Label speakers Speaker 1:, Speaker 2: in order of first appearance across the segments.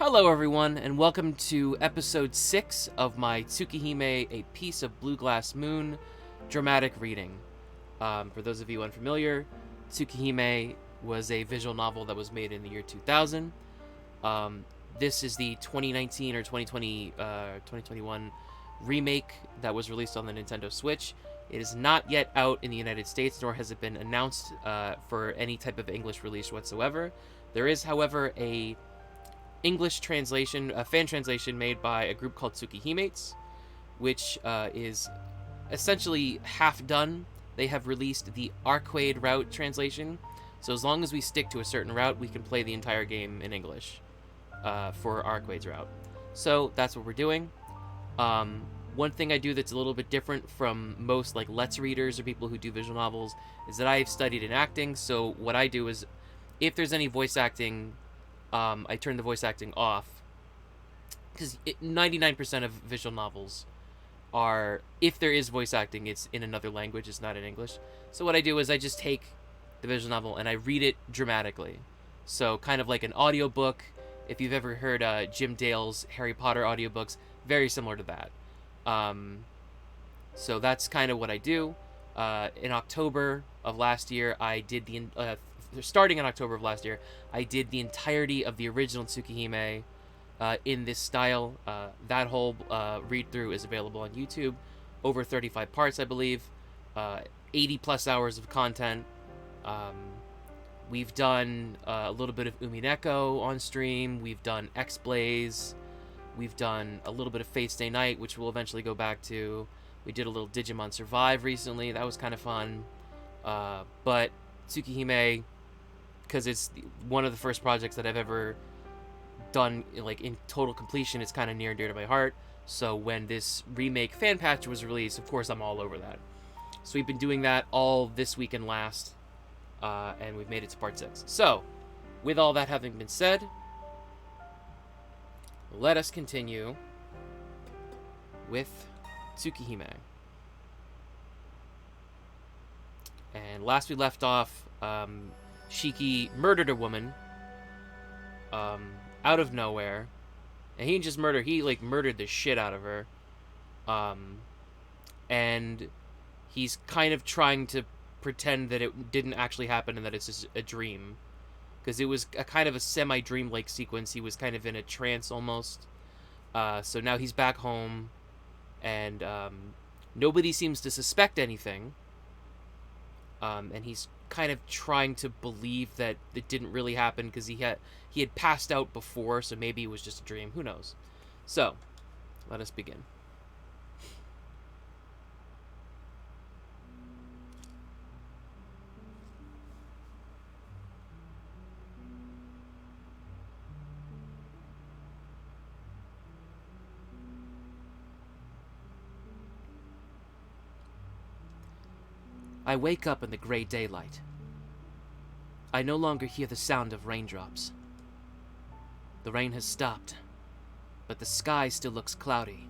Speaker 1: Hello everyone, and welcome to episode 6 of my Tsukihime, A Piece of Blue Glass Moon dramatic reading. For those of you unfamiliar, Tsukihime was a visual novel that was made in the year 2000. This is the 2019 or 2021 remake that was released on the Nintendo Switch. It is not yet out in the United States, nor has it been announced for any type of English release whatsoever. There is, however, a English translation, a fan translation made by a group called Tsukihimates, which is essentially half done. They have released the Arcueid route translation, so as long as we stick to a certain route, we can play the entire game in English for Arcueid's route. So that's what we're doing. One thing I do that's a little bit different from most like Let's readers or people who do visual novels is that I've studied in acting. So what I do is, if there's any voice acting, I turn the voice acting off, because 99% of visual novels are, if there is voice acting, it's in another language, it's not in English. So what I do is I just take the visual novel and I read it dramatically. So kind of like an audiobook. If you've ever heard Jim Dale's Harry Potter audiobooks, very similar to that. So that's kind of what I do. In October of last year, I did starting in October of last year, I did the entirety of the original Tsukihime in this style. That whole read-through is available on YouTube. Over 35 parts, I believe. 80 plus hours of content. We've done a little bit of Umineko on stream. We've done X-Blaze. We've done a little bit of Fate Stay Night, which we'll eventually go back to. We did a little Digimon Survive recently. That was kind of fun. But Tsukihime, because it's one of the first projects that I've ever done like in total completion, it's kind of near and dear to my heart. So when this remake fan patch was released, of course I'm all over that. So we've been doing that all this week and last, and we've made it to part 6. So with all that having been said, let us continue with Tsukihime. And last we left off, Shiki murdered a woman out of nowhere, and he murdered the shit out of her, and he's kind of trying to pretend that it didn't actually happen and that it's just a dream, because it was a kind of a semi-dream-like sequence. He was kind of in a trance almost. So now he's back home, and nobody seems to suspect anything, and he's kind of trying to believe that it didn't really happen because he had passed out before, so maybe it was just a dream. Who knows? So, let us begin. I wake up in the gray daylight. I no longer hear the sound of raindrops. The rain has stopped, but the sky still looks cloudy.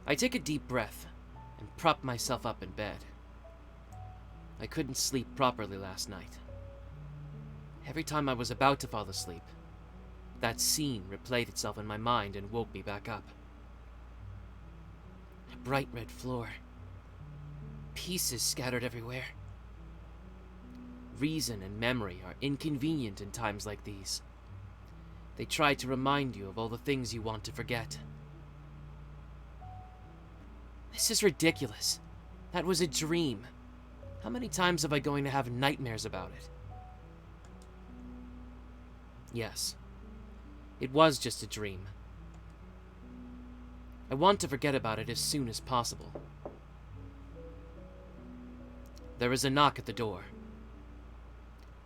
Speaker 1: I take a deep breath and prop myself up in bed. I couldn't sleep properly last night. Every time I was about to fall asleep, that scene replayed itself in my mind and woke me back up. A bright red floor. Pieces scattered everywhere. Reason and memory are inconvenient in times like these. They try to remind you of all the things you want to forget. This is ridiculous. That was a dream. How many times am I going to have nightmares about it? Yes, it was just a dream. I want to forget about it as soon as possible. There is a knock at the door.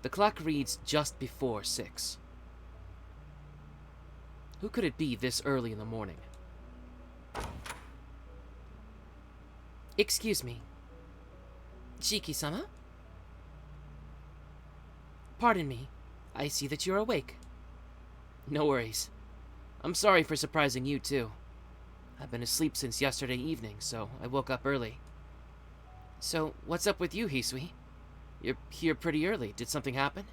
Speaker 1: The clock reads just before 6. Who could it be this early in the morning? Excuse me. Shiki-sama? Pardon me. I see that you're awake. No worries. I'm sorry for surprising you, too. I've been asleep since yesterday evening, so I woke up early. So, what's up with you, Hisui? You're here pretty early. Did something happen?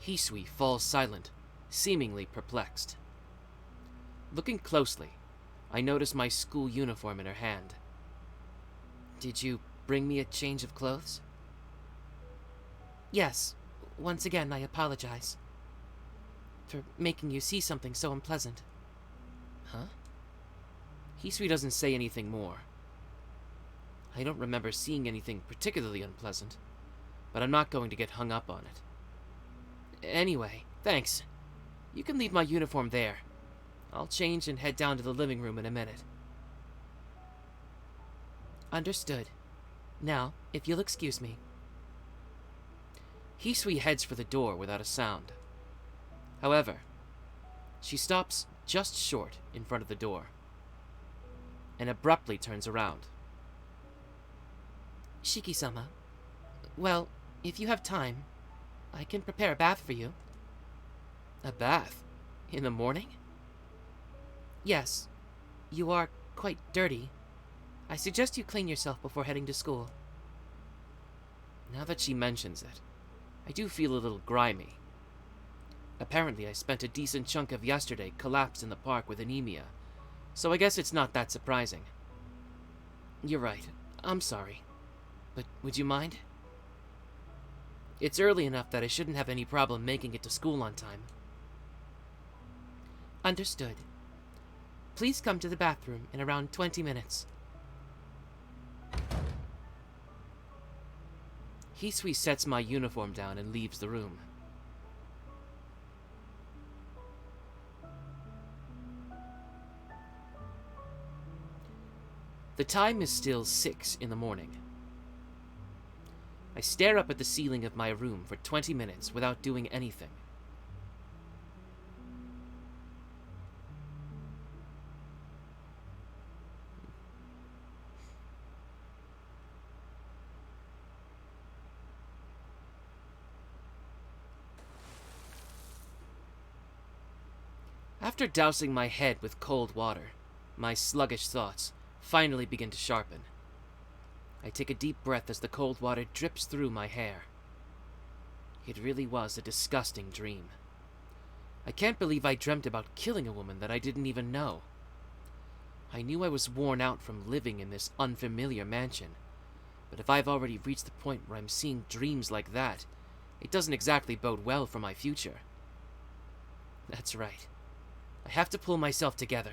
Speaker 1: Hisui falls silent, seemingly perplexed. Looking closely, I notice my school uniform in her hand. Did you bring me a change of clothes? Yes. Once again, I apologize for making you see something so unpleasant. Huh? Hisui doesn't say anything more. I don't remember seeing anything particularly unpleasant, but I'm not going to get hung up on it. Anyway, thanks. You can leave my uniform there. I'll change and head down to the living room in a minute. Understood. Now, if you'll excuse me. Hisui heads for the door without a sound. However, she stops just short in front of the door and abruptly turns around. Shiki-sama, well, if you have time, I can prepare a bath for you. A bath? In the morning? Yes. You are quite dirty. I suggest you clean yourself before heading to school. Now that she mentions it, I do feel a little grimy. Apparently, I spent a decent chunk of yesterday collapsed in the park with anemia, so I guess it's not that surprising. You're right. I'm sorry. But would you mind? It's early enough that I shouldn't have any problem making it to school on time. Understood. Please come to the bathroom in around 20 minutes. Hisui sets my uniform down and leaves the room. The time is still 6 in the morning. I stare up at the ceiling of my room for 20 minutes without doing anything. After dousing my head with cold water, my sluggish thoughts finally begin to sharpen. I take a deep breath as the cold water drips through my hair. It really was a disgusting dream. I can't believe I dreamt about killing a woman that I didn't even know. I knew I was worn out from living in this unfamiliar mansion, but if I've already reached the point where I'm seeing dreams like that, it doesn't exactly bode well for my future. That's right. I have to pull myself together.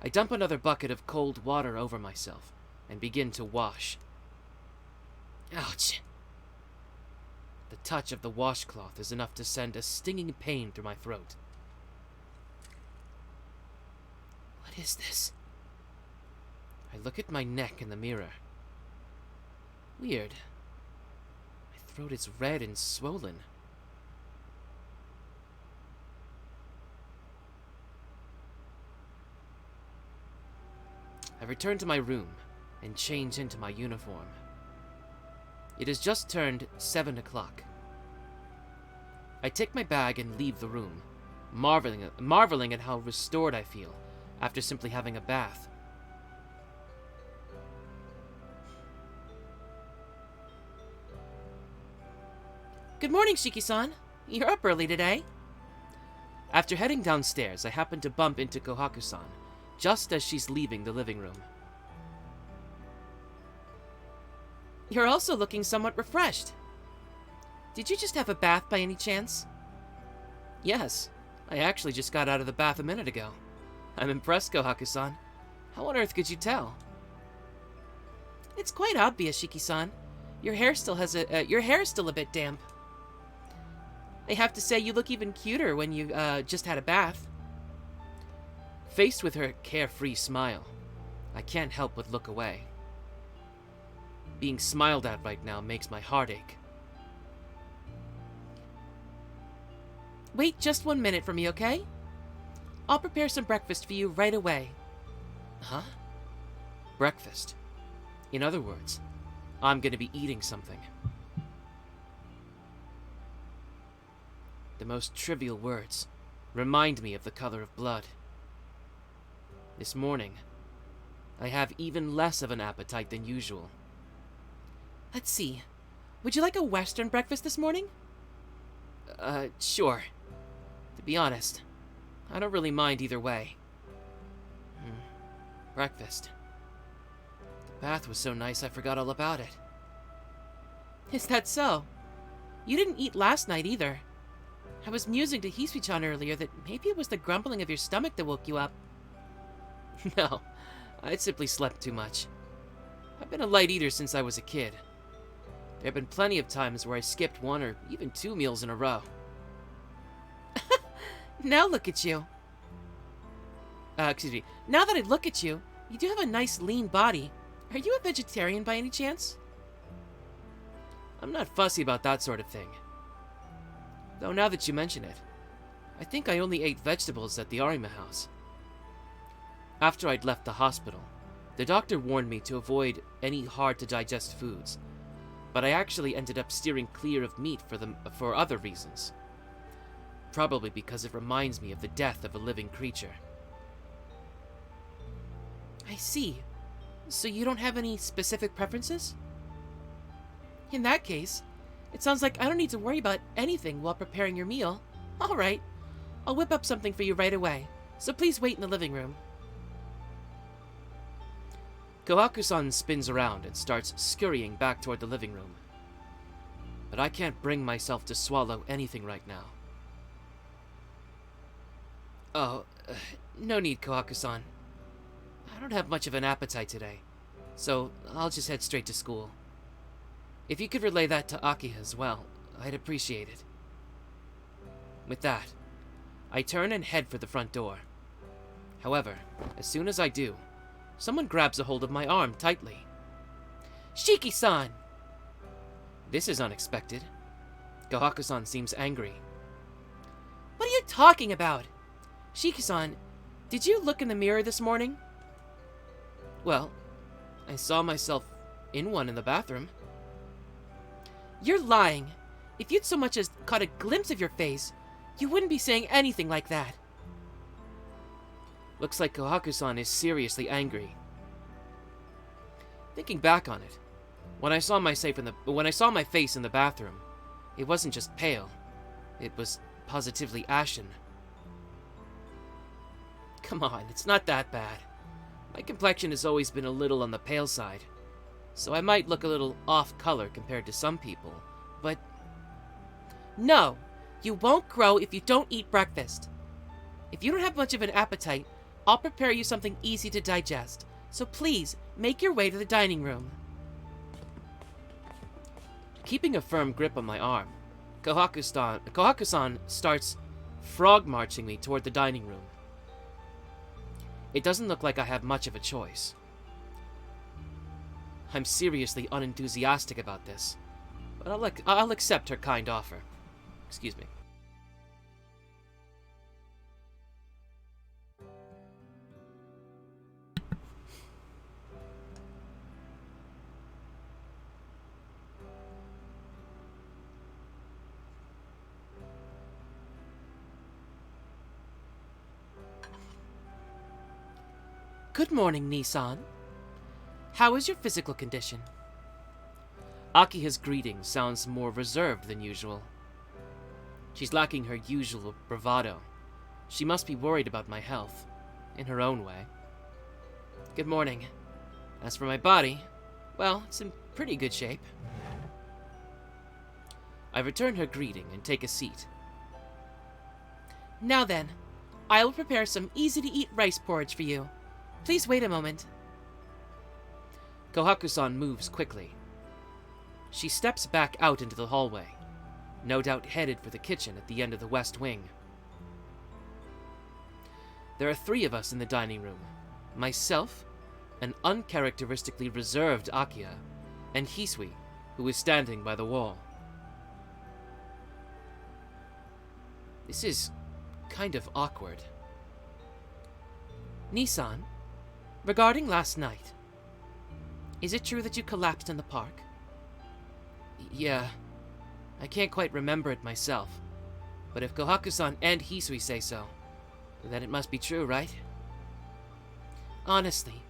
Speaker 1: I dump another bucket of cold water over myself and begin to wash. Ouch! The touch of the washcloth is enough to send a stinging pain through my throat. What is this? I look at my neck in the mirror. Weird. My throat is red and swollen. I return to my room and change into my uniform. It has just turned 7 o'clock. I take my bag and leave the room, marveling at how restored I feel after simply having a bath. Good morning, Shiki-san. You're up early today. After heading downstairs, I happen to bump into Kohaku-san just as she's leaving the living room. You're also looking somewhat refreshed. Did you just have a bath by any chance? Yes, I actually just got out of the bath a minute ago. I'm impressed, Kohaku-san. How on earth could you tell? It's quite obvious, Shiki-san. Your hair still has your hair is still a bit damp. I have to say you look even cuter when you just had a bath. Faced with her carefree smile, I can't help but look away. Being smiled at right now makes my heart ache. Wait just 1 minute for me, okay? I'll prepare some breakfast for you right away. Huh? Breakfast? In other words, I'm gonna be eating something. The most trivial words remind me of the color of blood. This morning, I have even less of an appetite than usual. Let's see. Would you like a Western breakfast this morning? Sure. To be honest, I don't really mind either way. Breakfast. The bath was so nice I forgot all about it.
Speaker 2: Is that so? You didn't eat last night either. I was musing to Hisui-chan earlier that maybe it was the grumbling of your stomach that woke you up.
Speaker 1: No, I simply slept too much. I've been a light eater since I was a kid. There have been plenty of times where I skipped 1 or even 2 meals in a row.
Speaker 2: Now look at you. Excuse me. Now that I look at you, you do have a nice lean body. Are you a vegetarian by any chance?
Speaker 1: I'm not fussy about that sort of thing. Though now that you mention it, I think I only ate vegetables at the Arima house. After I'd left the hospital, the doctor warned me to avoid any hard-to-digest foods, but I actually ended up steering clear of meat for other reasons. Probably because it reminds me of the death of a living creature.
Speaker 2: I see. So you don't have any specific preferences? In that case, it sounds like I don't need to worry about anything while preparing your meal. Alright, I'll whip up something for you right away, so please wait in the living room.
Speaker 1: Kohaku-san spins around and starts scurrying back toward the living room. But I can't bring myself to swallow anything right now. Oh, no need, Kohaku-san. I don't have much of an appetite today, so I'll just head straight to school. If you could relay that to Akiha as well, I'd appreciate it. With that, I turn and head for the front door. However, as soon as I do, someone grabs a hold of my arm tightly.
Speaker 2: Shiki-san!
Speaker 1: This is unexpected. Kohaku-san seems angry.
Speaker 2: What are you talking about? Shiki-san, did you look in the mirror this morning?
Speaker 1: Well, I saw myself in one in the bathroom.
Speaker 2: You're lying. If you'd so much as caught a glimpse of your face, you wouldn't be saying anything like that.
Speaker 1: Looks like Kohaku-san is seriously angry. Thinking back on it, when I saw my face in the bathroom, it wasn't just pale. It was positively ashen. Come on, it's not that bad. My complexion has always been a little on the pale side, so I might look a little off-color compared to some people, but...
Speaker 2: No, you won't grow if you don't eat breakfast. If you don't have much of an appetite, I'll prepare you something easy to digest, so please, make your way to the dining room.
Speaker 1: Keeping a firm grip on my arm, Kohaku-san starts frog-marching me toward the dining room. It doesn't look like I have much of a choice. I'm seriously unenthusiastic about this, but I'll accept her kind offer. Excuse me.
Speaker 2: Good morning, Nissan. How is your physical condition?
Speaker 1: Akiha's greeting sounds more reserved than usual. She's lacking her usual bravado. She must be worried about my health, in her own way. Good morning. As for my body, well, it's in pretty good shape. I return her greeting and take a seat.
Speaker 2: Now then, I will prepare some easy-to-eat rice porridge for you. Please wait a moment.
Speaker 1: Kohaku-san moves quickly. She steps back out into the hallway, no doubt headed for the kitchen at the end of the west wing. There are 3 of us in the dining room. Myself, an uncharacteristically reserved Akiha, and Hisui, who is standing by the wall. This is kind of awkward.
Speaker 2: Nissan, regarding last night, is it true that you collapsed in the park?
Speaker 1: Yeah, I can't quite remember it myself, but if Kohaku-san and Hisui say so, then it must be true, right?
Speaker 2: Honestly,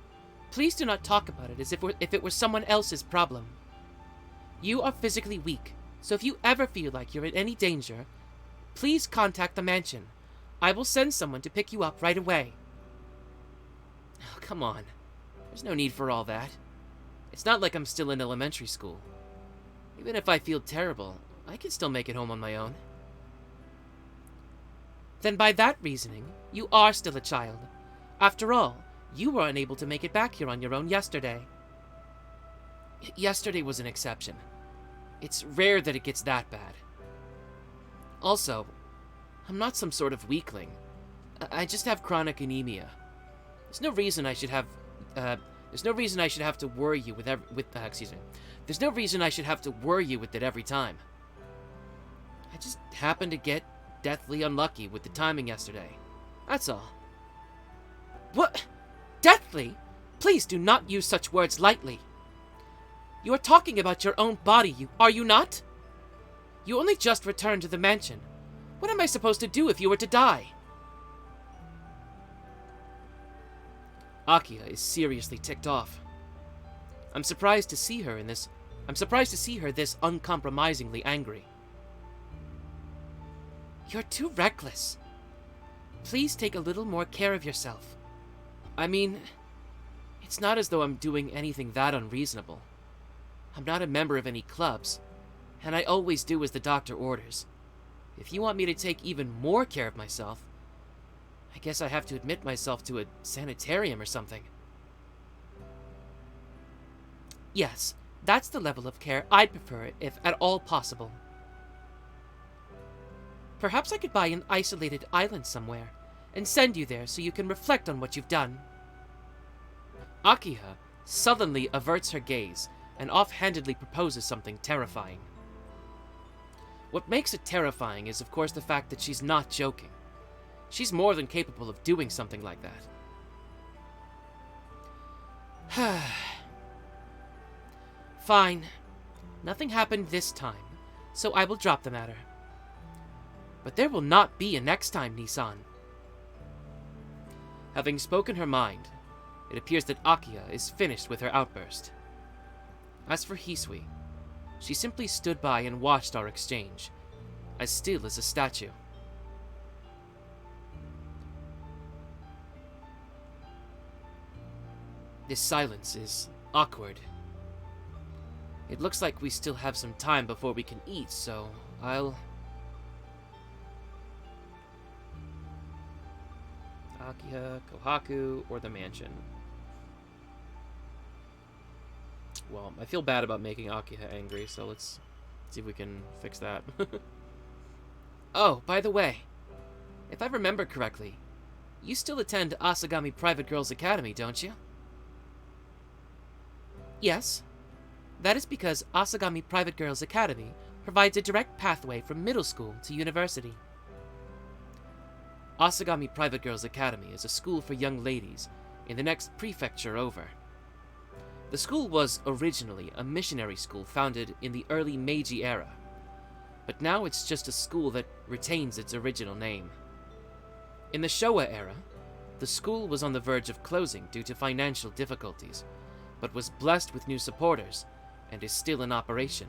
Speaker 2: please do not talk about it as if it were someone else's problem. You are physically weak, so if you ever feel like you're in any danger, please contact the mansion. I will send someone to pick you up right away.
Speaker 1: Oh, come on. There's no need for all that. It's not like I'm still in elementary school. Even if I feel terrible, I can still make it home on my own.
Speaker 2: Then by that reasoning, you are still a child. After all, you were unable to make it back here on your own yesterday.
Speaker 1: Yesterday was an exception. It's rare that it gets that bad. Also, I'm not some sort of weakling. I just have chronic anemia. There's no reason I should have to worry you with There's no reason I should have to worry you with it every time. I just happened to get deathly unlucky with the timing yesterday. That's all.
Speaker 2: What? Deathly? Please do not use such words lightly. You are talking about your own body, are you not? You only just returned to the mansion. What am I supposed to do if you were to die?
Speaker 1: Akiha is seriously ticked off. I'm surprised to see her this uncompromisingly angry.
Speaker 2: You're too reckless. Please take a little more care of yourself.
Speaker 1: I mean, it's not as though I'm doing anything that unreasonable. I'm not a member of any clubs, and I always do as the doctor orders. If you want me to take even more care of myself, I guess I have to admit myself to a sanitarium or something.
Speaker 2: Yes, that's the level of care I'd prefer, if at all possible. Perhaps I could buy an isolated island somewhere, and send you there so you can reflect on what you've done.
Speaker 1: Akiha sullenly averts her gaze and offhandedly proposes something terrifying. What makes it terrifying is, of course, the fact that she's not joking. She's more than capable of doing something like that.
Speaker 2: Fine. Nothing happened this time, so I will drop the matter. But there will not be a next time, Nissan.
Speaker 1: Having spoken her mind, it appears that Akiha is finished with her outburst. As for Hisui, she simply stood by and watched our exchange, as still as a statue. This silence is awkward. It looks like we still have some time before we can eat, so I'll... Akiha, Kohaku, or the mansion. Well, I feel bad about making Akiha angry, so let's see if we can fix that.
Speaker 2: Oh, by the way, if I remember correctly, you still attend Asagami Private Girls Academy, don't you? Yes. That is because Asagami Private Girls Academy provides a direct pathway from middle school to university.
Speaker 1: Asagami Private Girls Academy is a school for young ladies in the next prefecture over. The school was originally a missionary school founded in the early Meiji era, but now it's just a school that retains its original name. In the Showa era, the school was on the verge of closing due to financial difficulties, but was blessed with new supporters and is still in operation.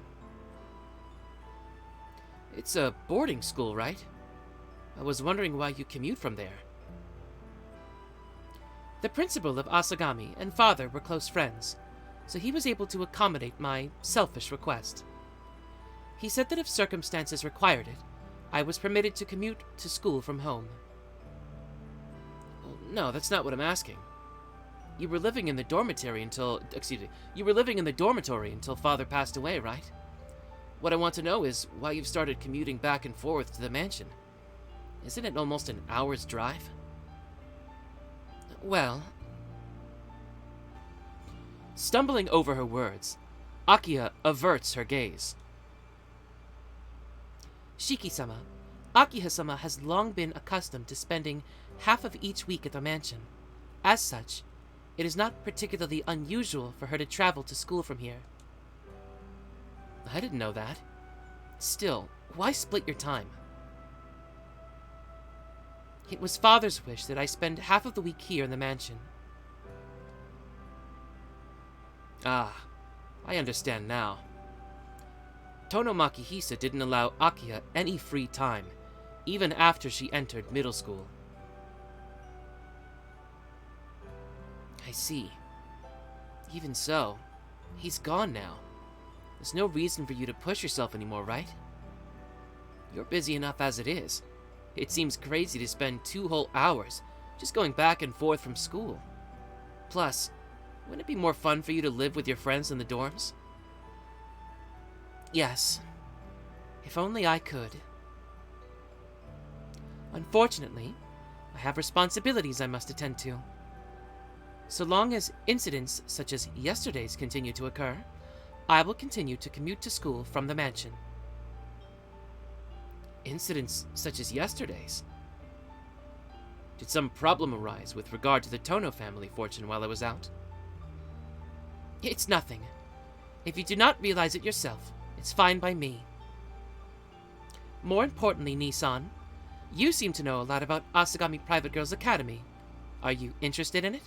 Speaker 1: It's a boarding school, right? I was wondering why you commute from there.
Speaker 2: The principal of Asagami and father were close friends, so he was able to accommodate my selfish request. He said that if circumstances required it, I was permitted to commute to school from home.
Speaker 1: Well, no, that's not what I'm asking. You were living in the dormitory until father passed away, right? What I want to know is why you've started commuting back and forth to the mansion. Isn't it almost an hour's drive?
Speaker 2: Well...
Speaker 1: Stumbling over her words, Akiha averts her gaze.
Speaker 2: Shiki-sama, Akiha-sama has long been accustomed to spending half of each week at the mansion. As such, it is not particularly unusual for her to travel to school from here.
Speaker 1: I didn't know that. Still, why split your time?
Speaker 2: It was father's wish that I spend half of the week here in the mansion.
Speaker 1: Ah, I understand now. Tono Makihisa didn't allow Akiha any free time, even after she entered middle school. I see. Even so, he's gone now. There's no reason for you to push yourself anymore, right? You're busy enough as it is. It seems crazy to spend 2 whole hours just going back and forth from school. Plus, wouldn't it be more fun for you to live with your friends in the dorms? Yes. If only I could. Unfortunately, I have responsibilities I must attend to. So long as incidents such as yesterday's continue to occur, I will continue to commute to school from the mansion. Incidents such as yesterday's? Did some problem arise with regard to the Tohno family fortune while I was out? It's nothing. If you do not realize it yourself, it's fine by me. More importantly, Nissan, you seem to know a lot about Asagami Private Girls Academy. Are you interested in it?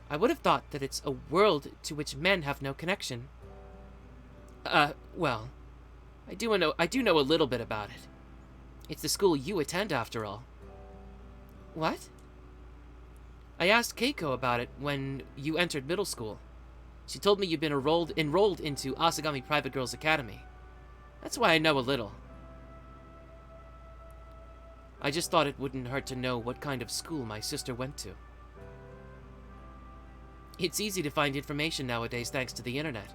Speaker 1: I would have thought that it's a world to which men have no connection. Well, I do know a little bit about it. It's the school you attend, after all. What? I asked Keiko about it when you entered middle school. She told me you'd been enrolled into Asagami Private Girls Academy. That's why I know a little. I just thought it wouldn't hurt to know what kind of school my sister went to. It's easy to find information nowadays thanks to the internet.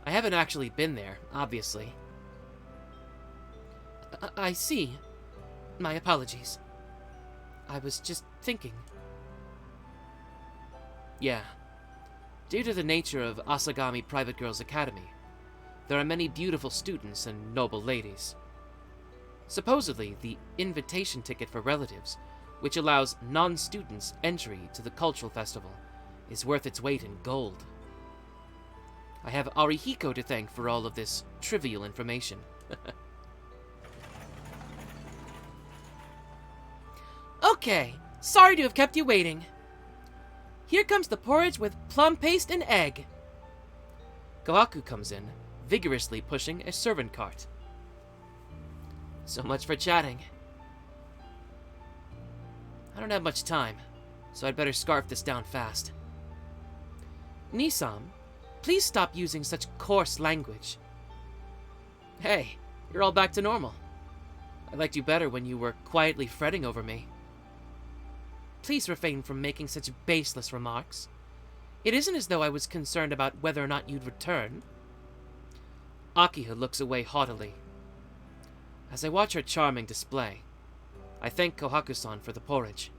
Speaker 1: I haven't actually been there, obviously. I see. My apologies. I was just thinking. Yeah. Due to the nature of Asagami Private Girls Academy, there are many beautiful students and noble ladies. Supposedly, the invitation ticket for relatives, which allows non-students entry to the cultural festival, is worth its weight in gold. I have Arihiko to thank for all of this trivial information. Okay, sorry to have kept you waiting. Here comes the porridge with plum paste and egg. Kohaku comes in, vigorously pushing a servant cart. So much for chatting. I don't have much time, so I'd better scarf this down fast. Nisam, please stop using such coarse language. Hey, you're all back to normal. I liked you better when you were quietly fretting over me. Please refrain from making such baseless remarks. It isn't as though I was concerned about whether or not you'd return. Akiha looks away haughtily. As I watch her charming display, I thank Kohaku-san for the porridge.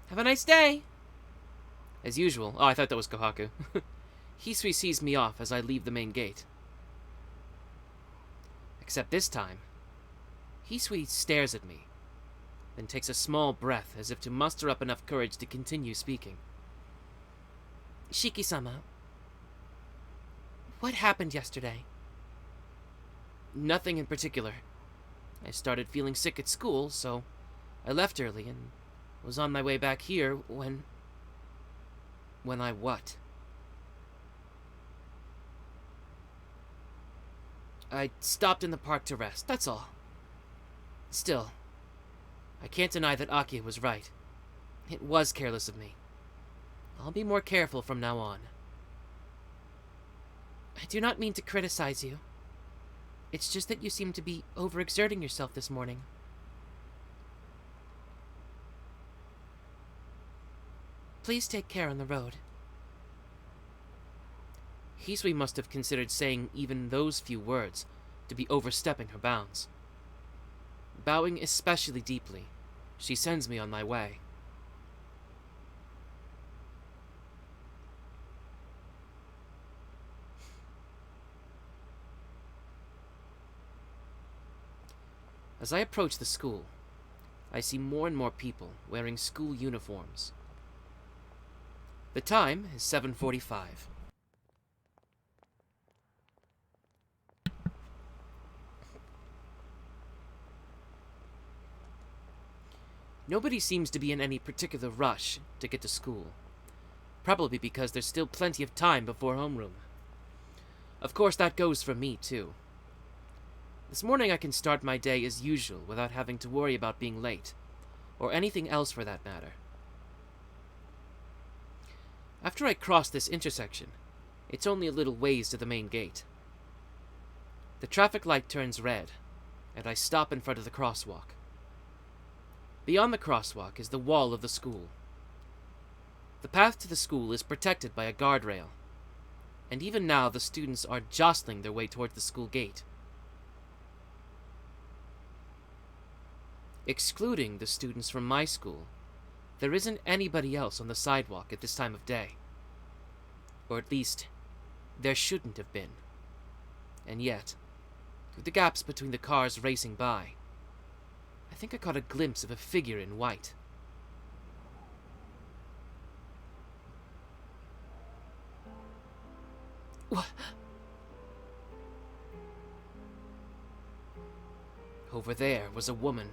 Speaker 1: Have a nice day! As usual. Oh, I thought that was Kohaku. Hisui sees me off as I leave the main gate. Except this time, Hisui stares at me, then takes a small breath as if to muster up enough courage to continue speaking. Shiki-sama, what happened yesterday? Nothing in particular. I started feeling sick at school, so I left early and was on my way back here when I what? I stopped in the park to rest, that's all. Still, I can't deny that Akiha was right. It was careless of me. I'll be more careful from now on. I do not mean to criticize you. It's just that you seem to be overexerting yourself this morning. Please take care on the road. Hisui must have considered saying even those few words to be overstepping her bounds. Bowing especially deeply, she sends me on my way. As I approach the school, I see more and more people wearing school uniforms. The time is 7:45. Nobody seems to be in any particular rush to get to school. Probably because there's still plenty of time before homeroom. Of course, that goes for me, too. This morning I can start my day as usual without having to worry about being late, or anything else for that matter. After I cross this intersection, it's only a little ways to the main gate. The traffic light turns red, and I stop in front of the crosswalk. Beyond the crosswalk is the wall of the school. The path to the school is protected by a guardrail, and even now the students are jostling their way towards the school gate. Excluding the students from my school, there isn't anybody else on the sidewalk at this time of day. Or at least, there shouldn't have been. And yet, through the gaps between the cars racing by, I think I caught a glimpse of a figure in white. What? Over there was a woman.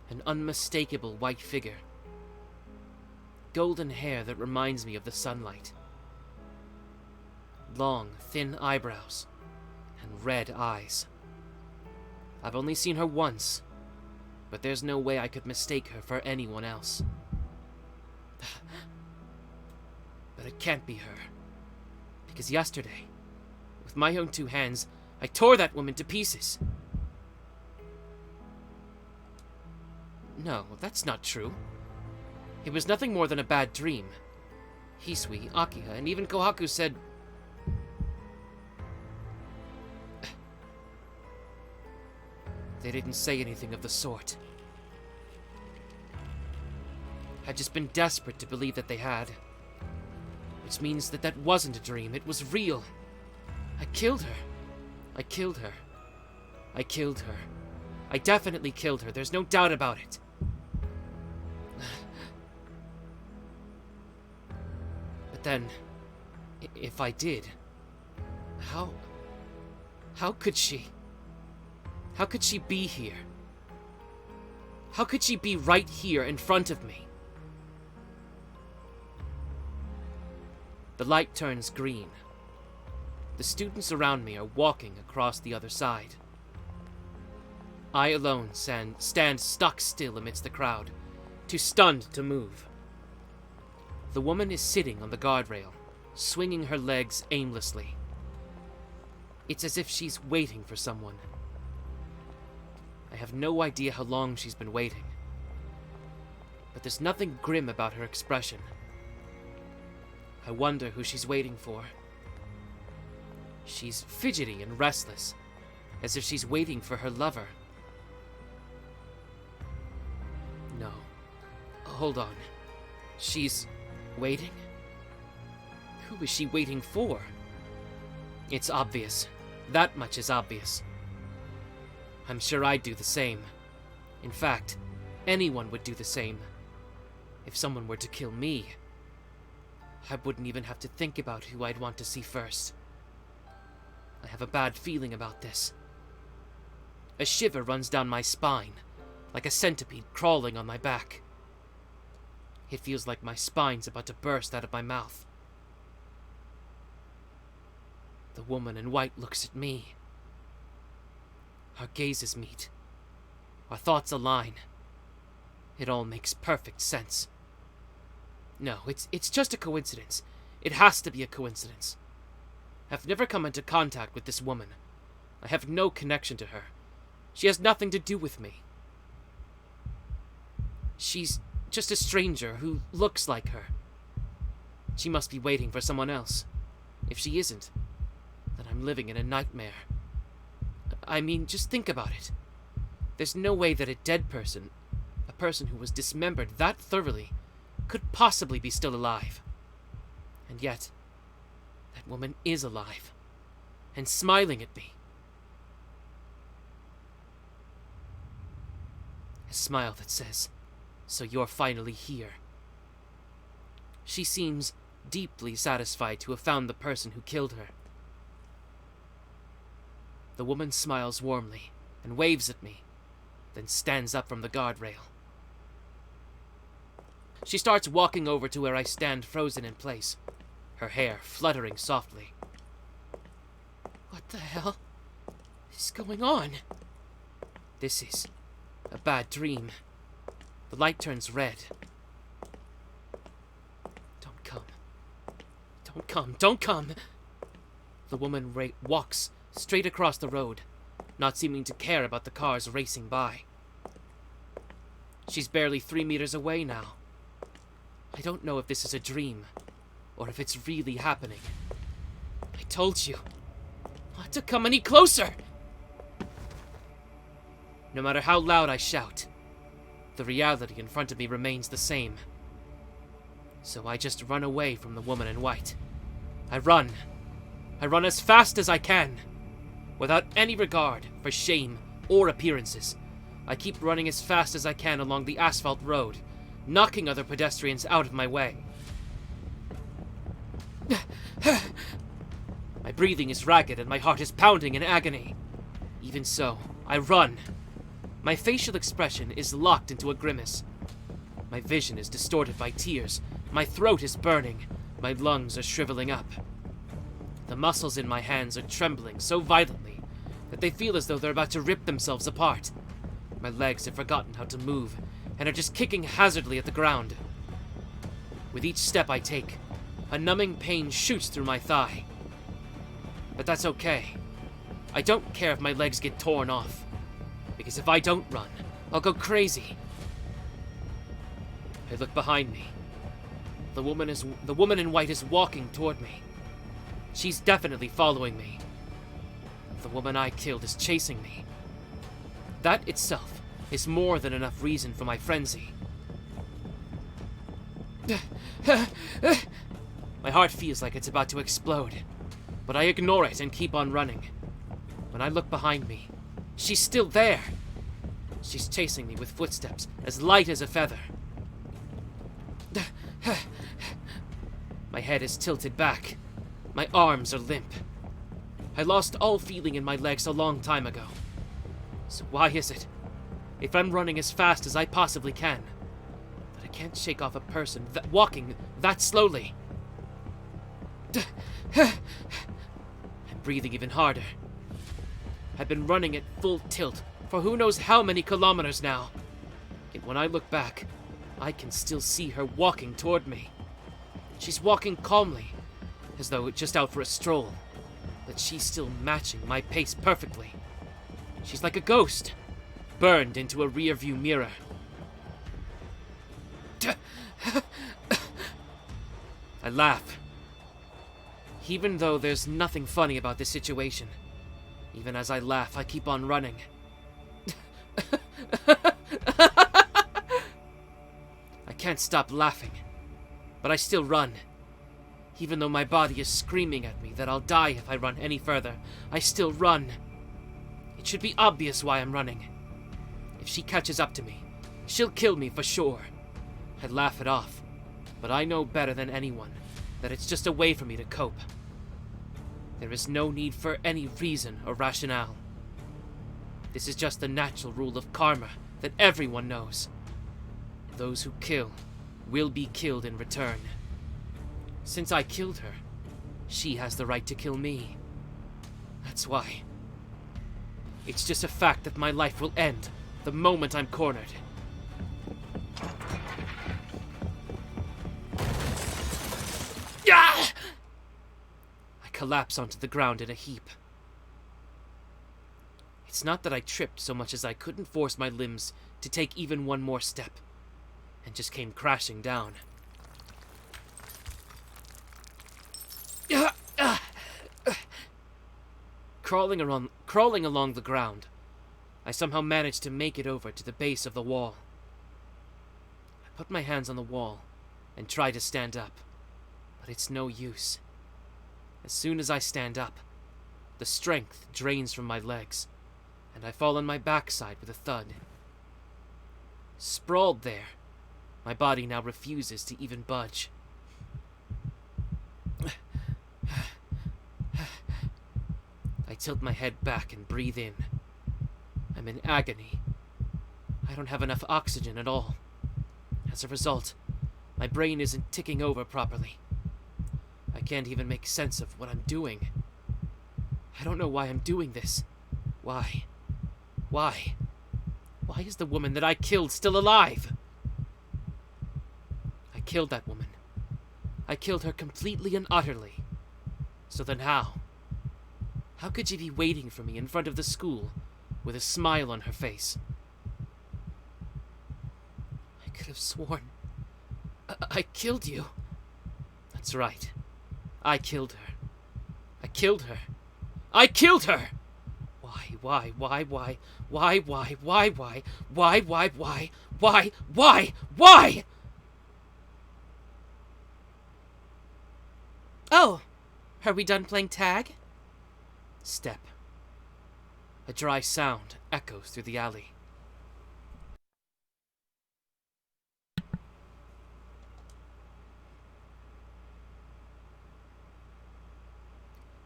Speaker 1: An unmistakable white figure. Golden hair that reminds me of the sunlight. Long, thin eyebrows, and red eyes. I've only seen her once, but there's no way I could mistake her for anyone else. But it can't be her, because yesterday, with my own two hands, I tore that woman to pieces. No, that's not true. It was nothing more than a bad dream. Hisui, Akiha, and even Kohaku said... They didn't say anything of the sort. I'd just been desperate to believe that they had. Which means that that wasn't a dream, it was real. I killed her. I killed her. I killed her. I definitely killed her, there's no doubt about it. But then, if I did, how could she? How could she be here? How could she be right here in front of me? The light turns green. The students around me are walking across the other side. I alone stand stuck still amidst the crowd, too stunned to move. The woman is sitting on the guardrail, swinging her legs aimlessly. It's as if she's waiting for someone. I have no idea how long she's been waiting, but there's nothing grim about her expression. I wonder who she's waiting for. She's fidgety and restless, as if she's waiting for her lover. No. Hold on. She's waiting? Who is she waiting for? It's obvious. That much is obvious. I'm sure I'd do the same. In fact, anyone would do the same. If someone were to kill me, I wouldn't even have to think about who I'd want to see first. I have a bad feeling about this. A shiver runs down my spine, like a centipede crawling on my back. It feels like my spine's about to burst out of my mouth. The woman in white looks at me. Our gazes meet. Our thoughts align. It all makes perfect sense. No, it's just a coincidence. It has to be a coincidence. I've never come into contact with this woman. I have no connection to her. She has nothing to do with me. She's just a stranger who looks like her. She must be waiting for someone else. If she isn't, then I'm living in a nightmare. I mean, just think about it. There's no way that a dead person, a person who was dismembered that thoroughly, could possibly be still alive. And yet, that woman is alive, and smiling at me. A smile that says, "So you're finally here." She seems deeply satisfied to have found the person who killed her. The woman smiles warmly and waves at me, then stands up from the guardrail. She starts walking over to where I stand frozen in place, her hair fluttering softly.
Speaker 2: What the hell is going on?
Speaker 1: This is a bad dream. The light turns red. Don't come. Don't come. Don't come! The woman walks straight across the road, not seeming to care about the cars racing by. She's barely 3 meters away now. I don't know if this is a dream, or if it's really happening. I told you not to come any closer! No matter how loud I shout, the reality in front of me remains the same. So I just run away from the woman in white. I run. I run as fast as I can, without any regard for shame or appearances. I keep running as fast as I can along the asphalt road, knocking other pedestrians out of my way. My breathing is ragged and my heart is pounding in agony. Even so, I run. My facial expression is locked into a grimace. My vision is distorted by tears. My throat is burning. My lungs are shriveling up. The muscles in my hands are trembling so violently that they feel as though they're about to rip themselves apart. My legs have forgotten how to move and are just kicking hazardly at the ground. With each step I take, a numbing pain shoots through my thigh. But that's okay. I don't care if my legs get torn off, because if I don't run, I'll go crazy. I look behind me. The woman in white is walking toward me. She's definitely following me. The woman I killed is chasing me. That itself is more than enough reason for my frenzy. My heart feels like it's about to explode, but I ignore it and keep on running. When I look behind me, she's still there. She's chasing me with footsteps as light as a feather. My head is tilted back. My arms are limp. I lost all feeling in my legs a long time ago. So why is it, if I'm running as fast as I possibly can, that I can't shake off a person walking that slowly? I'm breathing even harder. I've been running at full tilt for who knows how many kilometers now. Yet when I look back, I can still see her walking toward me. She's walking calmly, as though just out for a stroll, but she's still matching my pace perfectly. She's like a ghost, burned into a rearview mirror. I laugh. Even though there's nothing funny about this situation, even as I laugh, I keep on running. I can't stop laughing, but I still run. Even though my body is screaming at me that I'll die if I run any further, I still run. It should be obvious why I'm running. If she catches up to me, she'll kill me for sure. I'd laugh it off, but I know better than anyone that it's just a way for me to cope. There is no need for any reason or rationale. This is just the natural rule of karma that everyone knows. Those who kill will be killed in return. Since I killed her, she has the right to kill me. That's why. It's just a fact that my life will end the moment I'm cornered. Ah! I collapse onto the ground in a heap. It's not that I tripped so much as I couldn't force my limbs to take even one more step, and just came crashing down. Crawling along the ground, I somehow managed to make it over to the base of the wall. I put my hands on the wall and try to stand up, but it's no use. As soon as I stand up, the strength drains from my legs, and I fall on my backside with a thud. Sprawled there, my body now refuses to even budge. I tilt my head back and breathe in. I'm in agony. I don't have enough oxygen at all. As a result, My brain isn't ticking over properly. I can't even make sense of what I'm doing. I don't know why I'm doing this. Why? Why? Why is the woman that I killed still alive? I killed that woman. I killed her completely and utterly. So then how? How could she be waiting for me in front of the school with a smile on her face? I could have sworn I killed you. That's right. I killed her. I killed her. I killed her! Why?
Speaker 2: Oh, are we done playing tag?
Speaker 1: Step. A dry sound echoes through the alley.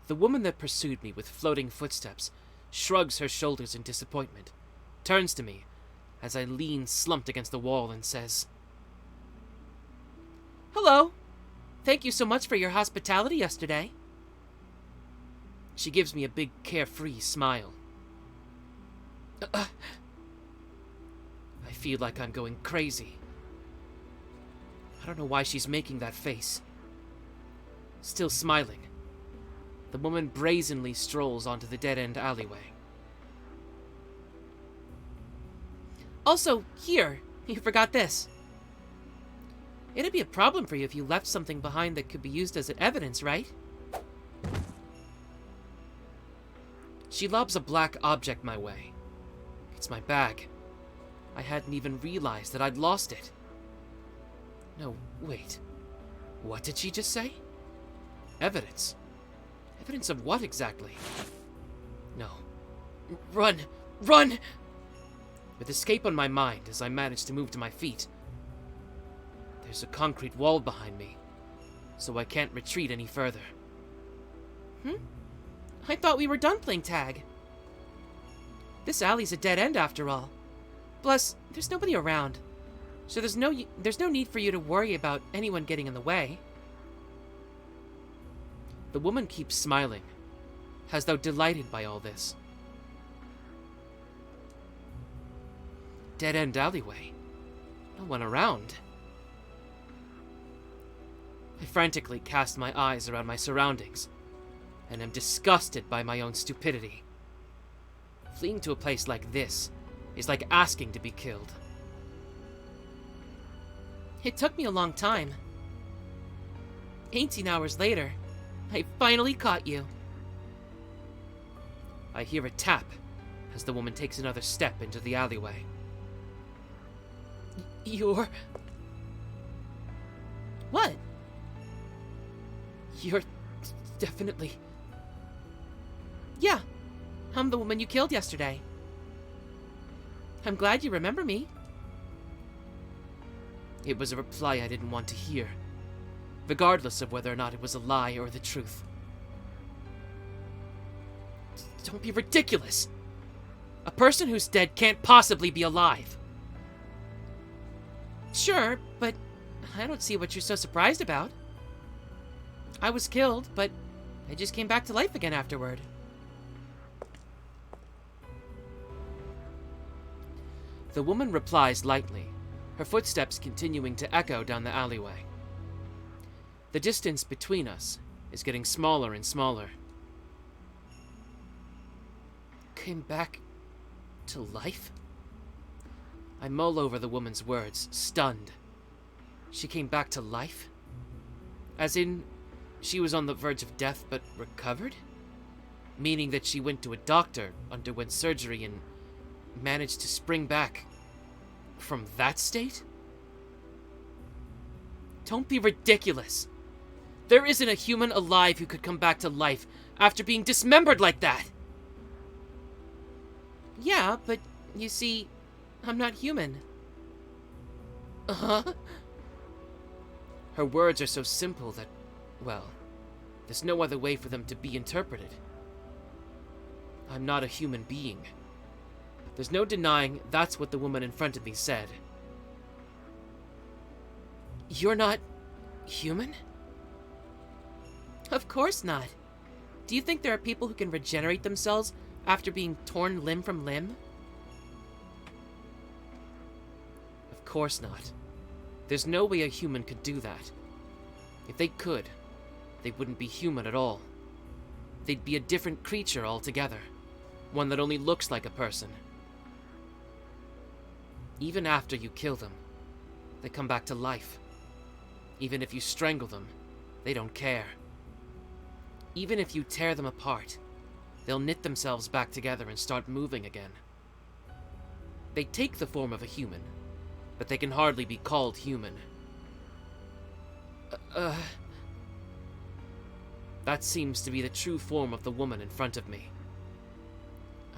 Speaker 1: The woman that pursued me with floating footsteps shrugs her shoulders in disappointment, turns to me as I lean slumped against the wall and says,
Speaker 2: Hello. Thank you so much for your hospitality yesterday.
Speaker 1: She gives me a big carefree smile. I feel like I'm going crazy. I don't know why she's making that face. Still smiling, the woman brazenly strolls onto the dead-end alleyway.
Speaker 2: Also, here, you forgot this. It'd be a problem for you if you left something behind that could be used as evidence, right?
Speaker 1: She lobs a black object my way. It's my bag. I hadn't even realized that I'd lost it. No, wait. What did she just say? Evidence? Evidence of what exactly? No. Run! Run! With escape on my mind as I manage to move to my feet. There's a concrete wall behind me, so I can't retreat any further.
Speaker 2: I thought we were done playing tag. This alley's a dead end after all. Plus, there's nobody around, so there's no need for you to worry about anyone getting in the way.
Speaker 1: The woman keeps smiling, as though delighted by all this. Dead-end alleyway. No one around. I frantically cast my eyes around my surroundings, and am disgusted by my own stupidity. Fleeing to a place like this is like asking to be killed.
Speaker 2: It took me a long time. 18 hours later, I finally caught you.
Speaker 1: I hear a tap as the woman takes another step into the alleyway.
Speaker 2: You're... What?
Speaker 1: You're definitely...
Speaker 2: Yeah, I'm the woman you killed yesterday. I'm glad you remember me.
Speaker 1: It was a reply I didn't want to hear, regardless of whether or not it was a lie or the truth. Don't be ridiculous! A person who's dead can't possibly be alive!
Speaker 2: Sure, but I don't see what you're so surprised about. I was killed, but I just came back to life again afterward.
Speaker 1: The woman replies lightly, her footsteps continuing to echo down the alleyway. The distance between us is getting smaller and smaller. Came back to life? I mull over the woman's words, stunned. She came back to life? As in, she was on the verge of death but recovered? Meaning that she went to a doctor, underwent surgery, and managed to spring back from that state? Don't be ridiculous. There isn't a human alive who could come back to life after being dismembered like that.
Speaker 2: Yeah, but you see, I'm not human.
Speaker 1: Uh-huh. Her words are so simple that, well, there's no other way for them to be interpreted. I'm not a human being. There's no denying that's what the woman in front of me said.
Speaker 2: You're not human? Of course not. Do you think there are people who can regenerate themselves after being torn limb from limb?
Speaker 1: Of course not. There's no way a human could do that. If they could, they wouldn't be human at all. They'd be a different creature altogether. One that only looks like a person. Even after you kill them, they come back to life. Even if you strangle them, they don't care. Even if you tear them apart, they'll knit themselves back together and start moving again. They take the form of a human, but they can hardly be called human. That seems to be the true form of the woman in front of me.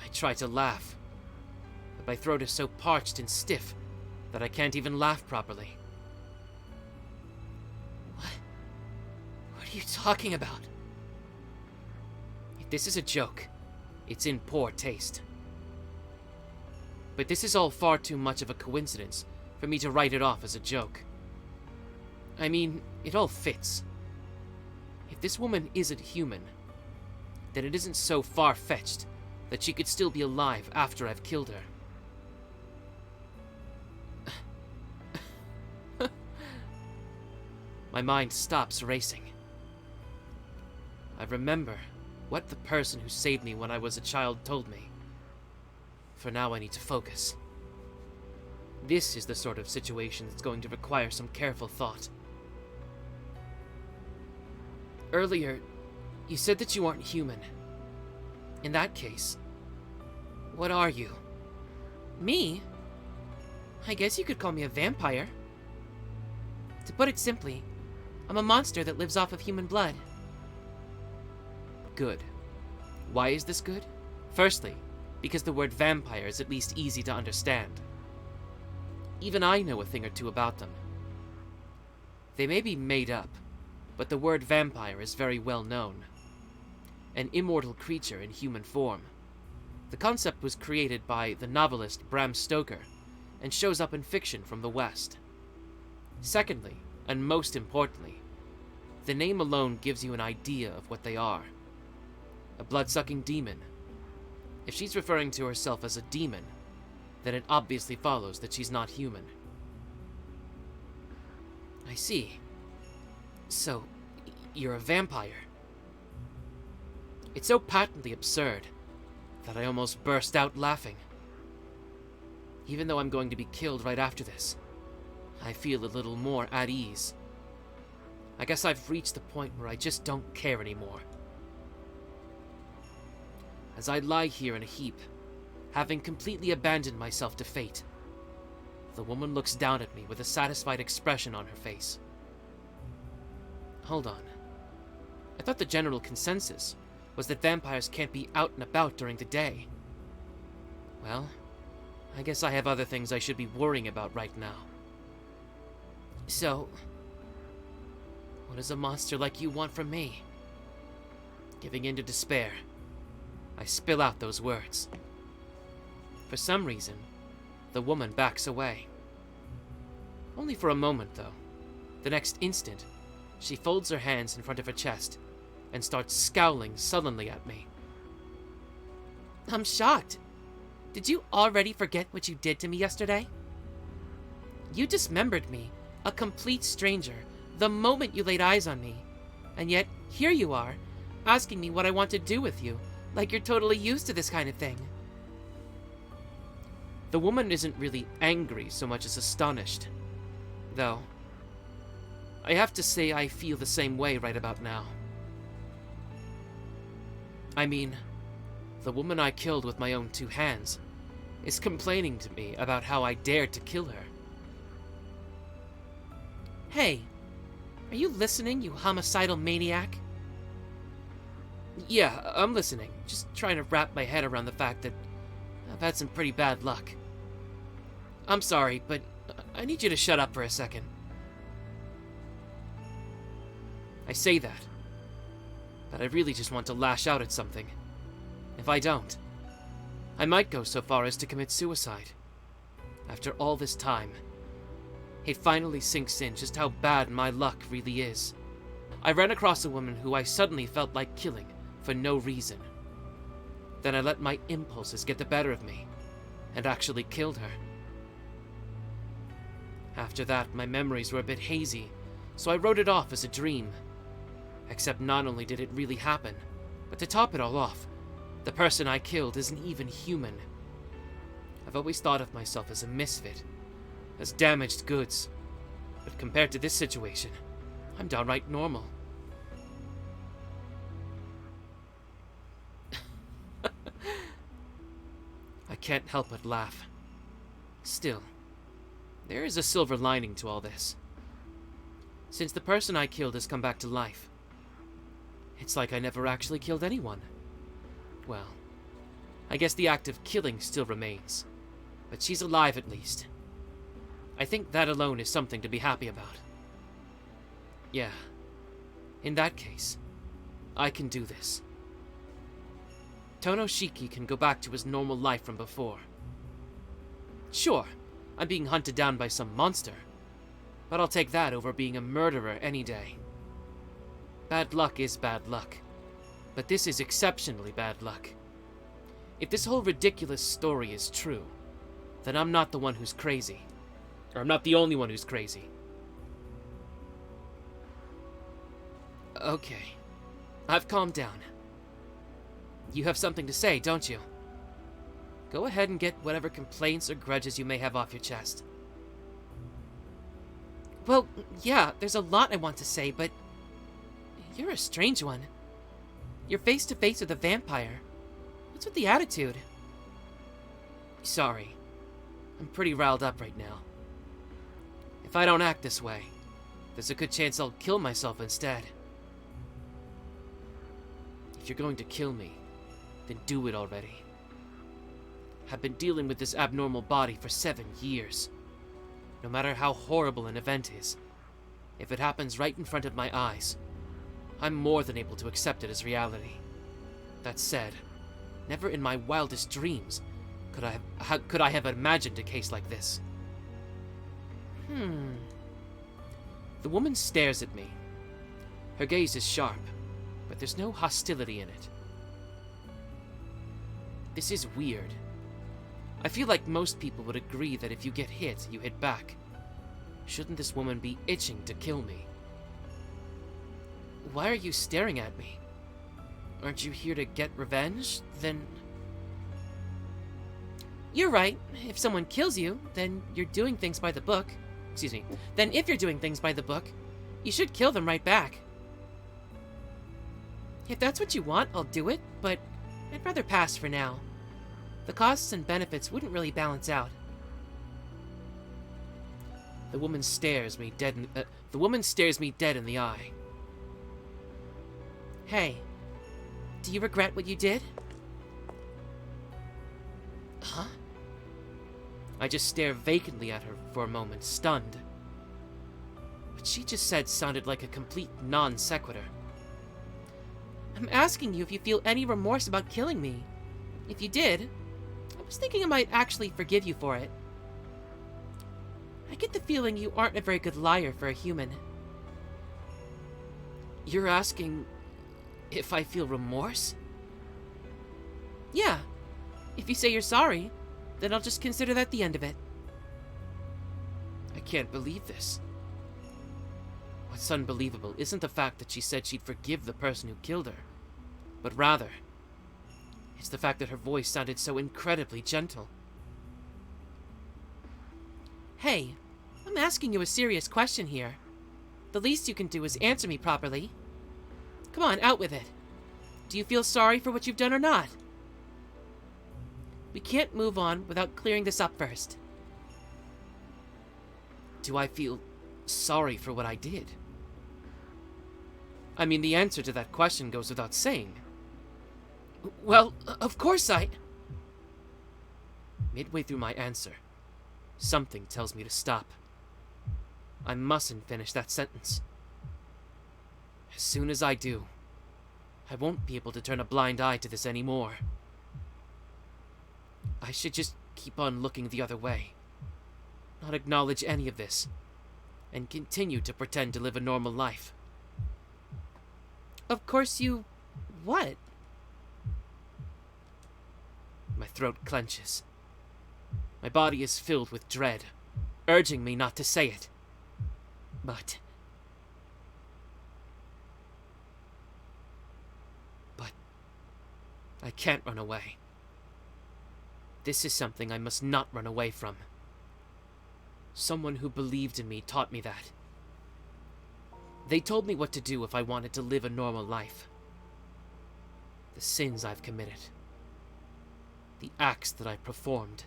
Speaker 1: I try to laugh, but my throat is so parched and stiff that I can't even laugh properly.
Speaker 2: What are you talking about?
Speaker 1: If this is a joke, it's in poor taste. But this is all far too much of a coincidence for me to write it off as a joke. I mean, it all fits. If this woman isn't human, then it isn't so far-fetched that she could still be alive after I've killed her. My mind stops racing. I remember what the person who saved me when I was a child told me. For now, I need to focus. This is the sort of situation that's going to require some careful thought. Earlier, you said that you aren't human. In that case, what are you?
Speaker 2: Me? I guess you could call me a vampire. To put it simply, I'm a monster that lives off of human blood.
Speaker 1: Good. Why is this good? Firstly, because the word vampire is at least easy to understand. Even I know a thing or two about them. They may be made up, but the word vampire is very well known. An immortal creature in human form. The concept was created by the novelist Bram Stoker and shows up in fiction from the West. Secondly, and most importantly, the name alone gives you an idea of what they are. A blood-sucking demon. If she's referring to herself as a demon, then it obviously follows that she's not human.
Speaker 2: I see. So, you're a vampire.
Speaker 1: It's so patently absurd that I almost burst out laughing. Even though I'm going to be killed right after this, I feel a little more at ease. I guess I've reached the point where I just don't care anymore. As I lie here in a heap, having completely abandoned myself to fate, the woman looks down at me with a satisfied expression on her face. Hold on. I thought the general consensus was that vampires can't be out and about during the day. Well, I guess I have other things I should be worrying about right now.
Speaker 2: So, what does a monster like you want from me?
Speaker 1: Giving in to despair, I spill out those words. For some reason, the woman backs away. Only for a moment, though. The next instant, she folds her hands in front of her chest and starts scowling sullenly at me.
Speaker 2: I'm shocked. Did you already forget what you did to me yesterday? You dismembered me, a complete stranger, the moment you laid eyes on me. And yet, here you are, asking me what I want to do with you, like you're totally used to this kind of thing.
Speaker 1: The woman isn't really angry so much as astonished. Though, I have to say I feel the same way right about now. I mean, the woman I killed with my own 2 hands is complaining to me about how I dared to kill her.
Speaker 2: Hey, are you listening, you homicidal maniac?
Speaker 1: Yeah, I'm listening. Just trying to wrap my head around the fact that I've had some pretty bad luck. I'm sorry, but I need you to shut up for a second. I say that, but I really just want to lash out at something. If I don't, I might go so far as to commit suicide. After all this time, It finally sinks in just how bad my luck really is. I ran across a woman who I suddenly felt like killing for no reason. Then I let my impulses get the better of me and actually killed her. After that, my memories were a bit hazy, so I wrote it off as a dream. Except not only did it really happen, but to top it all off, the person I killed isn't even human. I've always thought of myself as a misfit, as damaged goods, but compared to this situation, I'm downright normal. I can't help but laugh. Still, there is a silver lining to all this. Since the person I killed has come back to life, it's like I never actually killed anyone. Well, I guess the act of killing still remains, but she's alive at least. I think that alone is something to be happy about. Yeah, in that case, I can do this. Tohno Shiki can go back to his normal life from before. Sure, I'm being hunted down by some monster, but I'll take that over being a murderer any day. Bad luck is bad luck, but this is exceptionally bad luck. If this whole ridiculous story is true, then I'm not the one who's crazy. Or I'm not the only one who's crazy. Okay, I've calmed down. You have something to say, don't you? Go ahead and get whatever complaints or grudges you may have off your chest.
Speaker 2: Well, yeah, there's a lot I want to say, but you're a strange one. You're face to face with a vampire. What's with the attitude?
Speaker 1: Sorry. I'm pretty riled up right now. If I don't act this way, there's a good chance I'll kill myself instead. If you're going to kill me, then do it already. I've been dealing with this abnormal body for 7 years. No matter how horrible an event is, if it happens right in front of my eyes, I'm more than able to accept it as reality. That said, never in my wildest dreams could I have imagined a case like this. The woman stares at me. Her gaze is sharp, but there's no hostility in it. This is weird. I feel like most people would agree that if you get hit, you hit back. Shouldn't this woman be itching to kill me? Why are you staring at me? Aren't you here to get revenge? Then...
Speaker 2: You're right. If someone kills you, then you're doing things by the book. Excuse me. Then if you're doing things by the book, you should kill them right back. If that's what you want, I'll do it, but I'd rather pass for now. The costs and benefits wouldn't really balance out.
Speaker 1: The woman stares me dead in the eye.
Speaker 2: Hey, do you regret what you did?
Speaker 1: Huh? I just stare vacantly at her for a moment, stunned. What she just said sounded like a complete non sequitur.
Speaker 2: I'm asking you if you feel any remorse about killing me. If you did, I was thinking I might actually forgive you for it. I get the feeling you aren't a very good liar for a human.
Speaker 1: You're asking if I feel remorse?
Speaker 2: Yeah. If you say you're sorry, then I'll just consider that the end of it.
Speaker 1: I can't believe this. What's unbelievable isn't the fact that she said she'd forgive the person who killed her, but rather, it's the fact that her voice sounded so incredibly gentle.
Speaker 2: Hey, I'm asking you a serious question here. The least you can do is answer me properly. Come on, out with it. Do you feel sorry for what you've done or not? We can't move on without clearing this up first.
Speaker 1: Do I feel sorry for what I did? I mean, the answer to that question goes without saying.
Speaker 2: Well, of course
Speaker 1: Midway through my answer, something tells me to stop. I mustn't finish that sentence. As soon as I do, I won't be able to turn a blind eye to this anymore. I should just keep on looking the other way, not acknowledge any of this, and continue to pretend to live a normal life.
Speaker 2: Of course you... what?
Speaker 1: My throat clenches. My body is filled with dread, urging me not to say it. But I can't run away. This is something I must not run away from. Someone who believed in me taught me that. They told me what to do if I wanted to live a normal life. The sins I've committed. The acts that I've performed.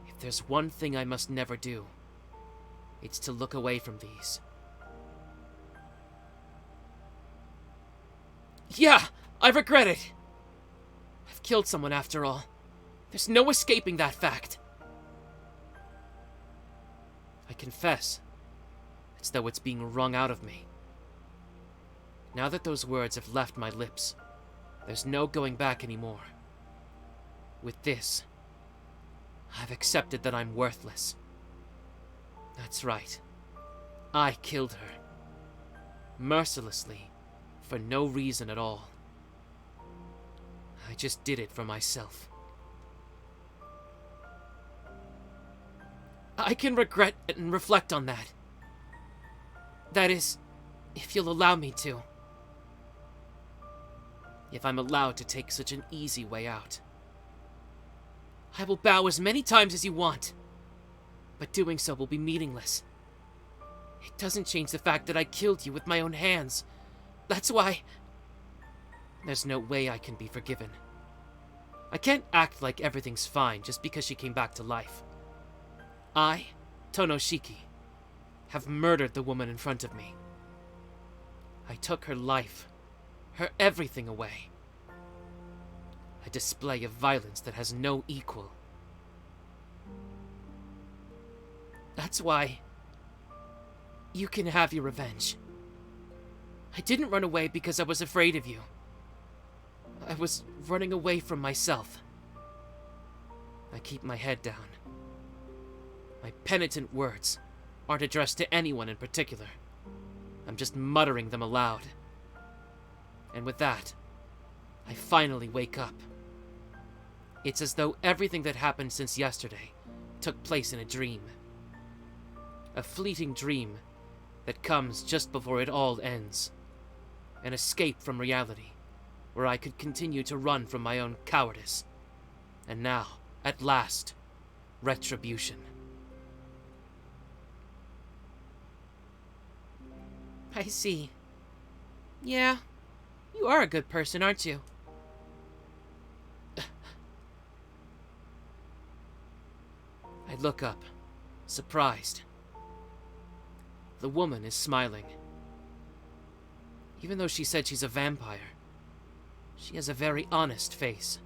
Speaker 1: If there's one thing I must never do, it's to look away from these. Yeah, I regret it. I've killed someone after all. There's no escaping that fact. I confess. It's though it's being wrung out of me. Now that those words have left my lips, there's no going back anymore. With this, I've accepted that I'm worthless. That's right. I killed her. Mercilessly, for no reason at all. I just did it for myself. I can regret it and reflect on that. That is, if you'll allow me to. If I'm allowed to take such an easy way out. I will bow as many times as you want, but doing so will be meaningless. It doesn't change the fact that I killed you with my own hands. That's why... There's no way I can be forgiven. I can't act like everything's fine just because she came back to life. I, Tohno, have murdered the woman in front of me. I took her life, her everything away. A display of violence that has no equal. That's why you can have your revenge. I didn't run away because I was afraid of you. I was running away from myself. I keep my head down. My penitent words aren't addressed to anyone in particular. I'm just muttering them aloud. And with that, I finally wake up. It's as though everything that happened since yesterday took place in a dream. A fleeting dream that comes just before it all ends. An escape from reality, where I could continue to run from my own cowardice. And now, at last, retribution.
Speaker 2: I see. Yeah, you are a good person, aren't you?
Speaker 1: I look up, surprised. The woman is smiling. Even though she said she's a vampire, she has a very honest face.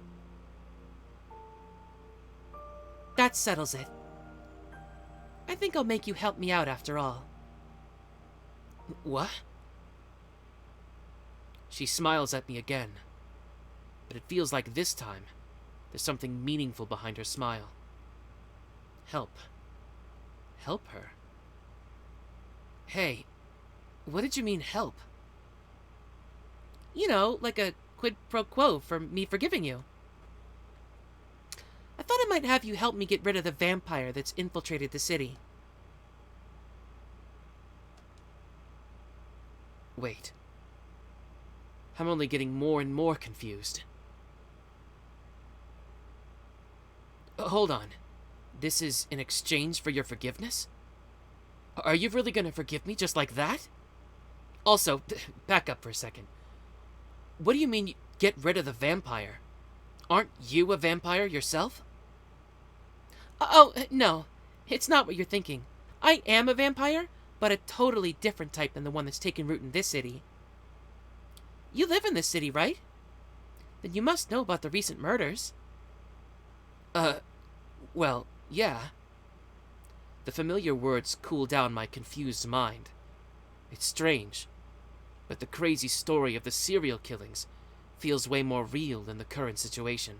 Speaker 2: That settles it. I think I'll make you help me out after all.
Speaker 1: What? She smiles at me again, but it feels like this time there's something meaningful behind her smile. Help. Help her? Hey, what did you mean, help?
Speaker 2: You know, like a quid pro quo for me forgiving you. I thought I might have you help me get rid of the vampire that's infiltrated the city.
Speaker 1: Wait. I'm only getting more and more confused. Hold on. This is in exchange for your forgiveness? Are you really gonna forgive me just like that? Also, back up for a second. What do you mean, get rid of the vampire? Aren't you a vampire yourself?
Speaker 2: Oh, no. It's not what you're thinking. I am a vampire, but a totally different type than the one that's taken root in this city. You live in this city, right? Then you must know about the recent murders.
Speaker 1: Well, yeah. The familiar words cool down my confused mind. It's strange, but the crazy story of the serial killings feels way more real than the current situation.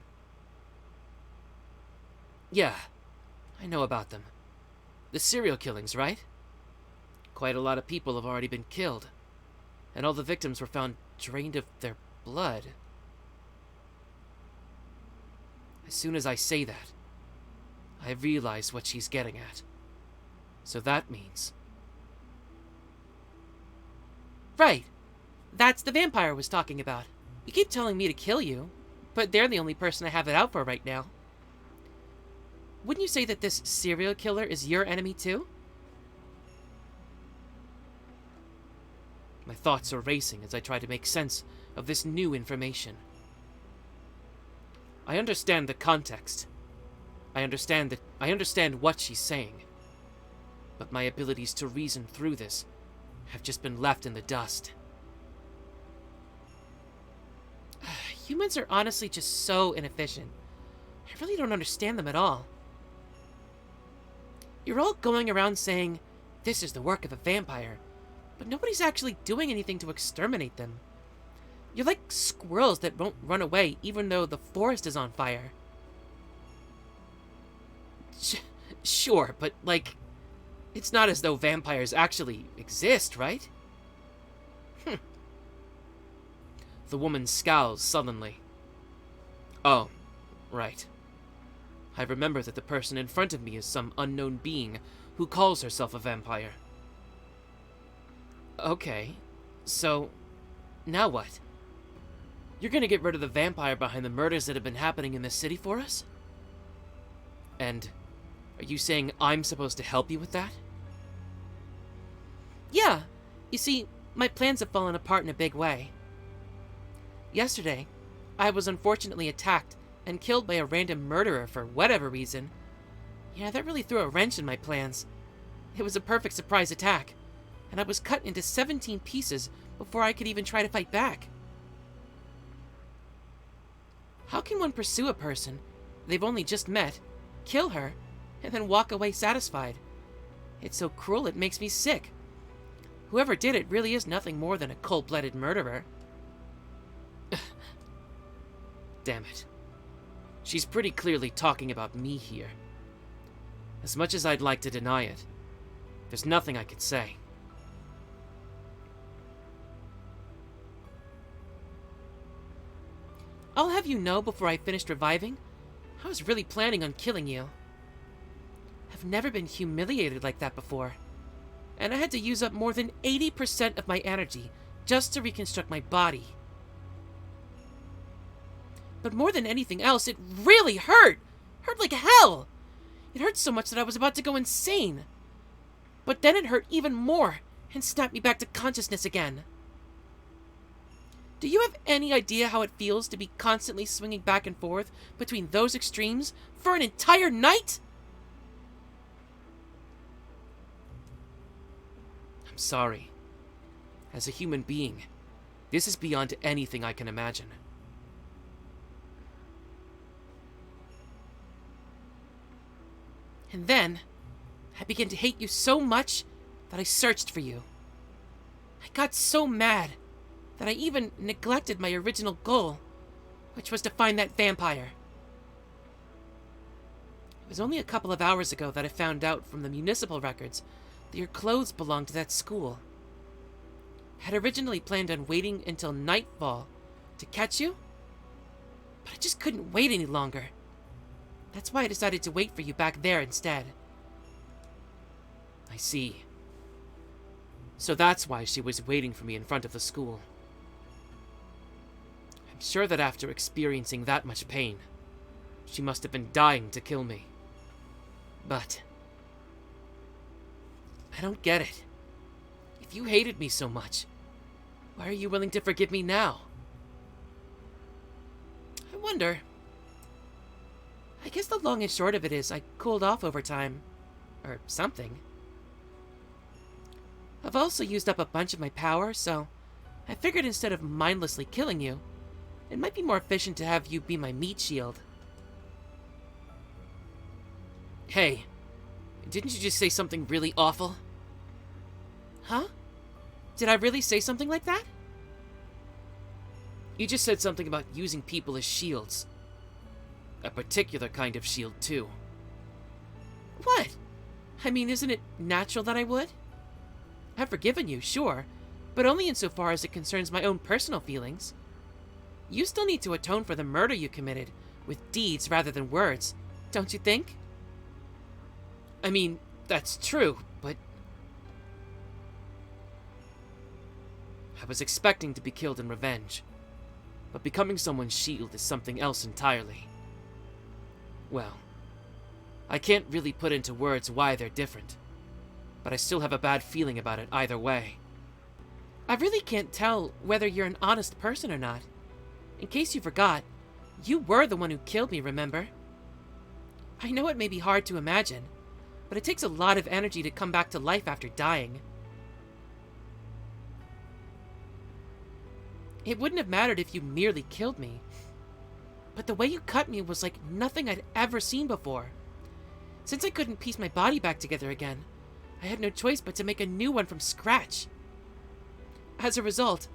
Speaker 1: Yeah, I know about them. The serial killings, right?
Speaker 2: Quite a lot of people have already been killed, and all the victims were found drained of their blood. As soon as I say that, I realize what she's getting at. So that means... Right. That's the vampire I was talking about. You keep telling me to kill you, but they're the only person I have it out for right now. Wouldn't you say that this serial killer is your enemy too? My thoughts are racing as I try to make sense of this new information. I understand the context. I understand what she's saying. But my abilities to reason through this have just been left in the dust. Humans are honestly just so inefficient. I really don't understand them at all. You're all going around saying, this is the work of a vampire, but nobody's actually doing anything to exterminate them. You're like squirrels that won't run away even though the forest is on fire. Sure, but like, it's not as though vampires actually exist, right? The woman scowls sullenly. Oh, right. I remember that the person in front of me is some unknown being who calls herself a vampire. Okay, so now what? You're gonna get rid of the vampire behind the murders that have been happening in this city for us? And are you saying I'm supposed to help you with that? Yeah, you see, my plans have fallen apart in a big way. Yesterday, I was unfortunately attacked and killed by a random murderer for whatever reason. Yeah, that really threw a wrench in my plans. It was a perfect surprise attack, and I was cut into 17 pieces before I could even try to fight back. How can one pursue a person they've only just met, kill her, and then walk away satisfied? It's so cruel it makes me sick. Whoever did it really is nothing more than a cold-blooded murderer. Damn it. She's pretty clearly talking about me here. As much as I'd like to deny it, there's nothing I could say. I'll have you know before I finished reviving, I was really planning on killing you. I've never been humiliated like that before, and I had to use up more than 80% of my energy just to reconstruct my body. But more than anything else, it really hurt! Hurt like hell! It hurt so much that I was about to go insane. But then it hurt even more and snapped me back to consciousness again. Do you have any idea how it feels to be constantly swinging back and forth between those extremes for an entire night? I'm sorry. As a human being, this is beyond anything I can imagine. And then, I began to hate you so much that I searched for you. I got so mad that I even neglected my original goal, which was to find that vampire. It was only a couple of hours ago that I found out from the municipal records that your clothes belonged to that school. I had originally planned on waiting until nightfall to catch you, but I just couldn't wait any longer. That's why I decided to wait for you back there instead. I see. So that's why she was waiting for me in front of the school. I'm sure that after experiencing that much pain, she must have been dying to kill me. But I don't get it. If you hated me so much, why are you willing to forgive me now? I wonder. I guess the long and short of it is I cooled off over time. Or something. I've also used up a bunch of my power, so I figured instead of mindlessly killing you, it might be more efficient to have you be my meat shield. Hey, didn't you just say something really awful? Huh? Did I really say something like that? You just said something about using people as shields. A particular kind of shield, too. What? I mean, isn't it natural that I would? I've forgiven you, sure, but only insofar as it concerns my own personal feelings. You still need to atone for the murder you committed, with deeds rather than words, don't you think?
Speaker 1: I mean, that's true, but... I was expecting to be killed in revenge, but becoming someone's shield is something else entirely. Well, I can't really put into words why they're different, but I still have a bad feeling about it either way.
Speaker 2: I really can't tell whether you're an honest person or not. In case you forgot, you were the one who killed me, remember? I know it may be hard to imagine, but it takes a lot of energy to come back to life after dying. It wouldn't have mattered if you merely killed me, but the way you cut me was like nothing I'd ever seen before. Since I couldn't piece my body back together again, I had no choice but to make a new one from scratch. As a result,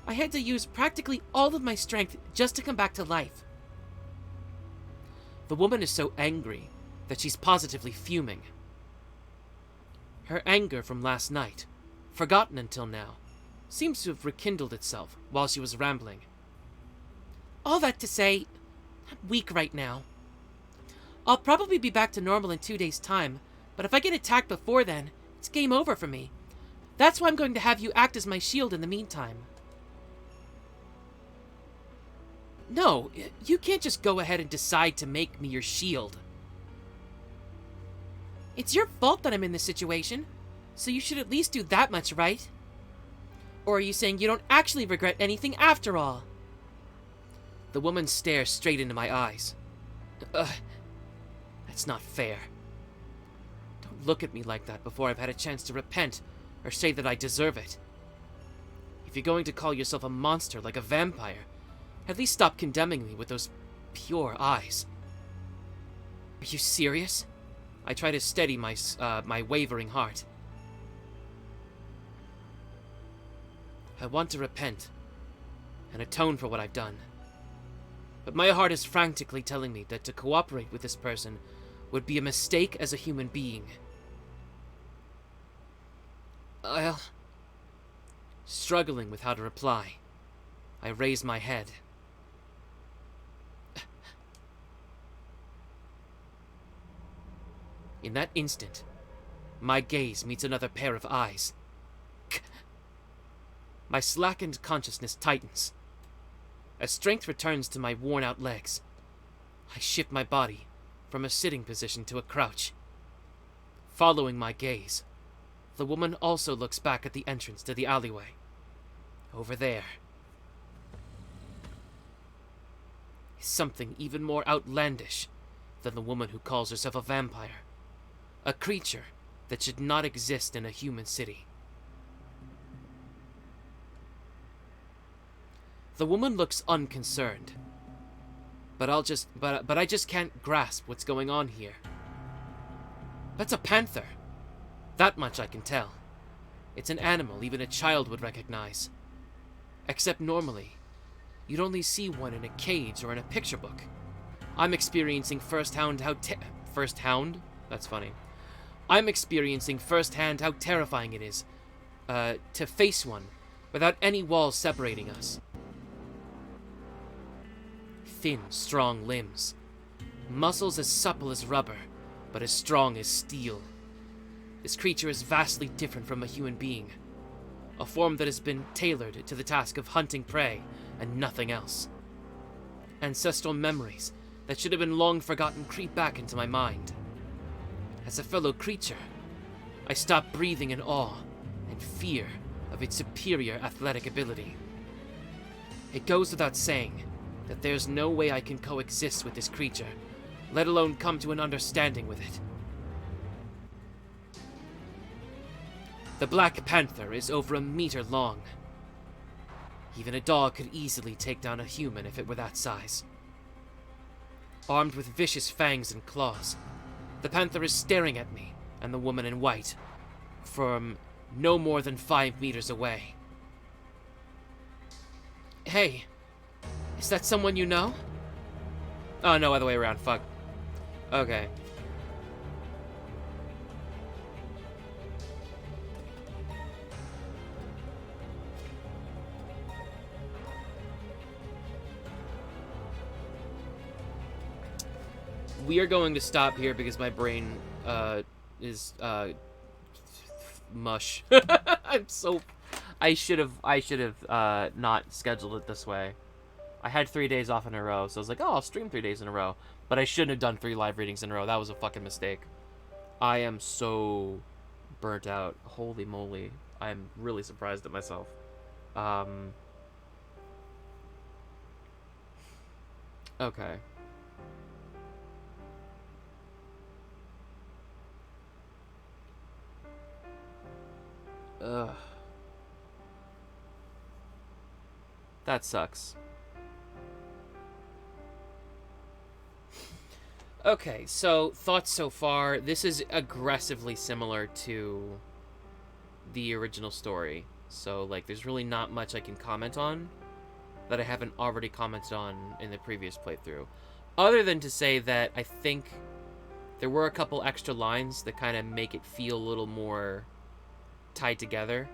Speaker 2: I had to use practically all of my strength just to come back to life.
Speaker 1: The woman is so angry that she's positively fuming. Her anger from last night, forgotten until now, seems to have rekindled itself while she was rambling.
Speaker 2: All that to say, I'm weak right now. I'll probably be back to normal in 2 days' time, but if I get attacked before then, it's game over for me. That's why I'm going to have you act as my shield in the meantime.
Speaker 1: No, you can't just go ahead and decide to make me your shield.
Speaker 2: It's your fault that I'm in this situation, so you should at least do that much, right? Or are you saying you don't actually regret anything after all?
Speaker 1: The woman stares straight into my eyes. That's not fair. Don't look at me like that before I've had a chance to repent or say that I deserve it. If you're going to call yourself a monster like a vampire, at least stop condemning me with those pure eyes. Are you serious? I try to steady my wavering heart. I want to repent and atone for what I've done. But my heart is frantically telling me that to cooperate with this person would be a mistake as a human being. Struggling with how to reply, I raise my head. In that instant, my gaze meets another pair of eyes. My slackened consciousness tightens. As strength returns to my worn-out legs, I shift my body from a sitting position to a crouch. Following my gaze, the woman also looks back at the entrance to the alleyway. Over there is something even more outlandish than the woman who calls herself a vampire. A creature that should not exist in a human city. The woman looks unconcerned, but I just can't grasp what's going on here. That's a panther. That much I can tell. It's an animal even a child would recognize. Except normally, you'd only see one in a cage or in a picture book. I'm experiencing firsthand how terrifying it is to face one without any walls separating us. Thin, strong limbs. Muscles as supple as rubber, but as strong as steel. This creature is vastly different from a human being. A form that has been tailored to the task of hunting prey and nothing else. Ancestral memories that should have been long forgotten creep back into my mind. As a fellow creature, I stop breathing in awe and fear of its superior athletic ability. It goes without saying that there's no way I can coexist with this creature, let alone come to an understanding with it. The Black Panther is over 1 meter long. Even a dog could easily take down a human if it were that size. Armed with vicious fangs and claws, the panther is staring at me and the woman in white from no more than 5 meters away. Hey, is that someone you know? Oh, no, other way around, fuck. Okay. we are going to stop here because my brain is mush. I should have not scheduled it this way. I had 3 days off in a row, so I was like, oh, I'll stream 3 days in a row. But I shouldn't have done 3 live readings in a row. That was a fucking mistake. I am so burnt out. Holy moly. I'm really surprised at myself. Okay. Ugh. That sucks. Okay, so thoughts so far. This is aggressively similar to the original story. So, like, there's really not much I can comment on that I haven't already commented on in the previous playthrough. Other than to say that I think there were a couple extra lines that kind of make it feel a little more tied together.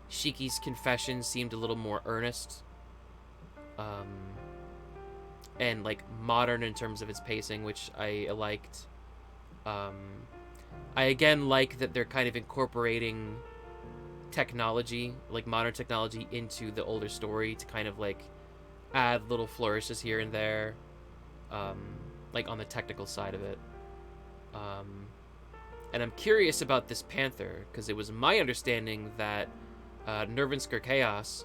Speaker 1: Shiki's confession seemed a little more earnest. And, like, modern in terms of its pacing, which I liked. I, again, like that they're kind of incorporating technology, like modern technology, into the older story to kind of, like, add little flourishes here and there, like, on the technical side of it. And I'm curious about this panther, because it was my understanding that Nervinsker Chaos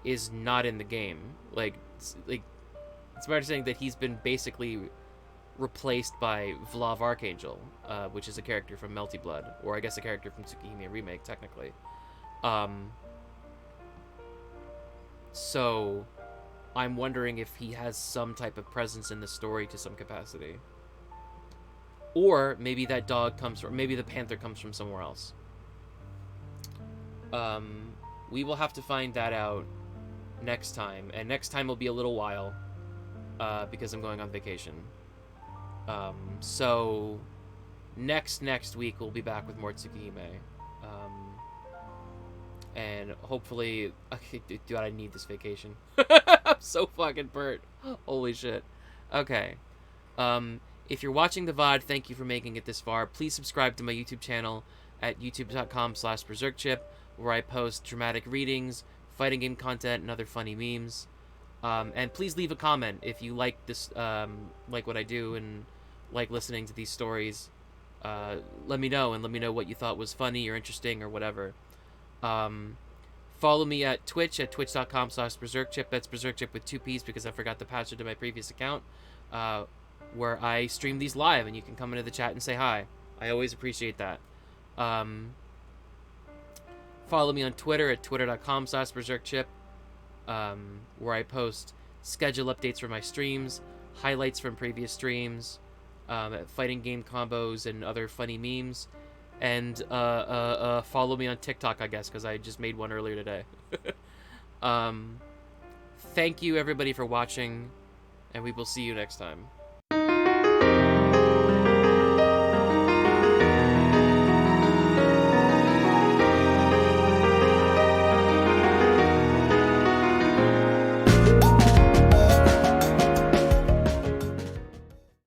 Speaker 1: is not in the game. It's my understanding that he's been basically replaced by Vlav Archangel, which is a character from Melty Blood, or I guess a character from Tsukihime Remake, technically. So I'm wondering if he has some type of presence in the story to some capacity. Or maybe that dog comes from, maybe the panther comes from somewhere else. We will have to find that out next time, and next time will be a little while. Because I'm going on vacation. So next week we'll be back with more Tsukihime. And hopefully, dude, I need this vacation. I'm so fucking burnt. Holy shit. Okay. If you're watching the VOD, thank you for making it this far. Please subscribe to my YouTube channel at youtube.com/BerserkChip, where I post dramatic readings, fighting game content, and other funny memes. And please leave a comment if you like this, like what I do and like listening to these stories. Let me know, and let me know what you thought was funny or interesting or whatever. Follow me at Twitch at twitch.com/BerserkChip. That's BerserkChip with 2 P's because I forgot the password to my previous account, where I stream these live and you can come into the chat and say hi. I always appreciate that. Follow me on Twitter at twitter.com/BerserkChip. Where I post schedule updates for my streams, highlights from previous streams, fighting game combos, and other funny memes. And follow me on TikTok, I guess, because I just made one earlier today. Thank you, everybody, for watching, and we will see you next time.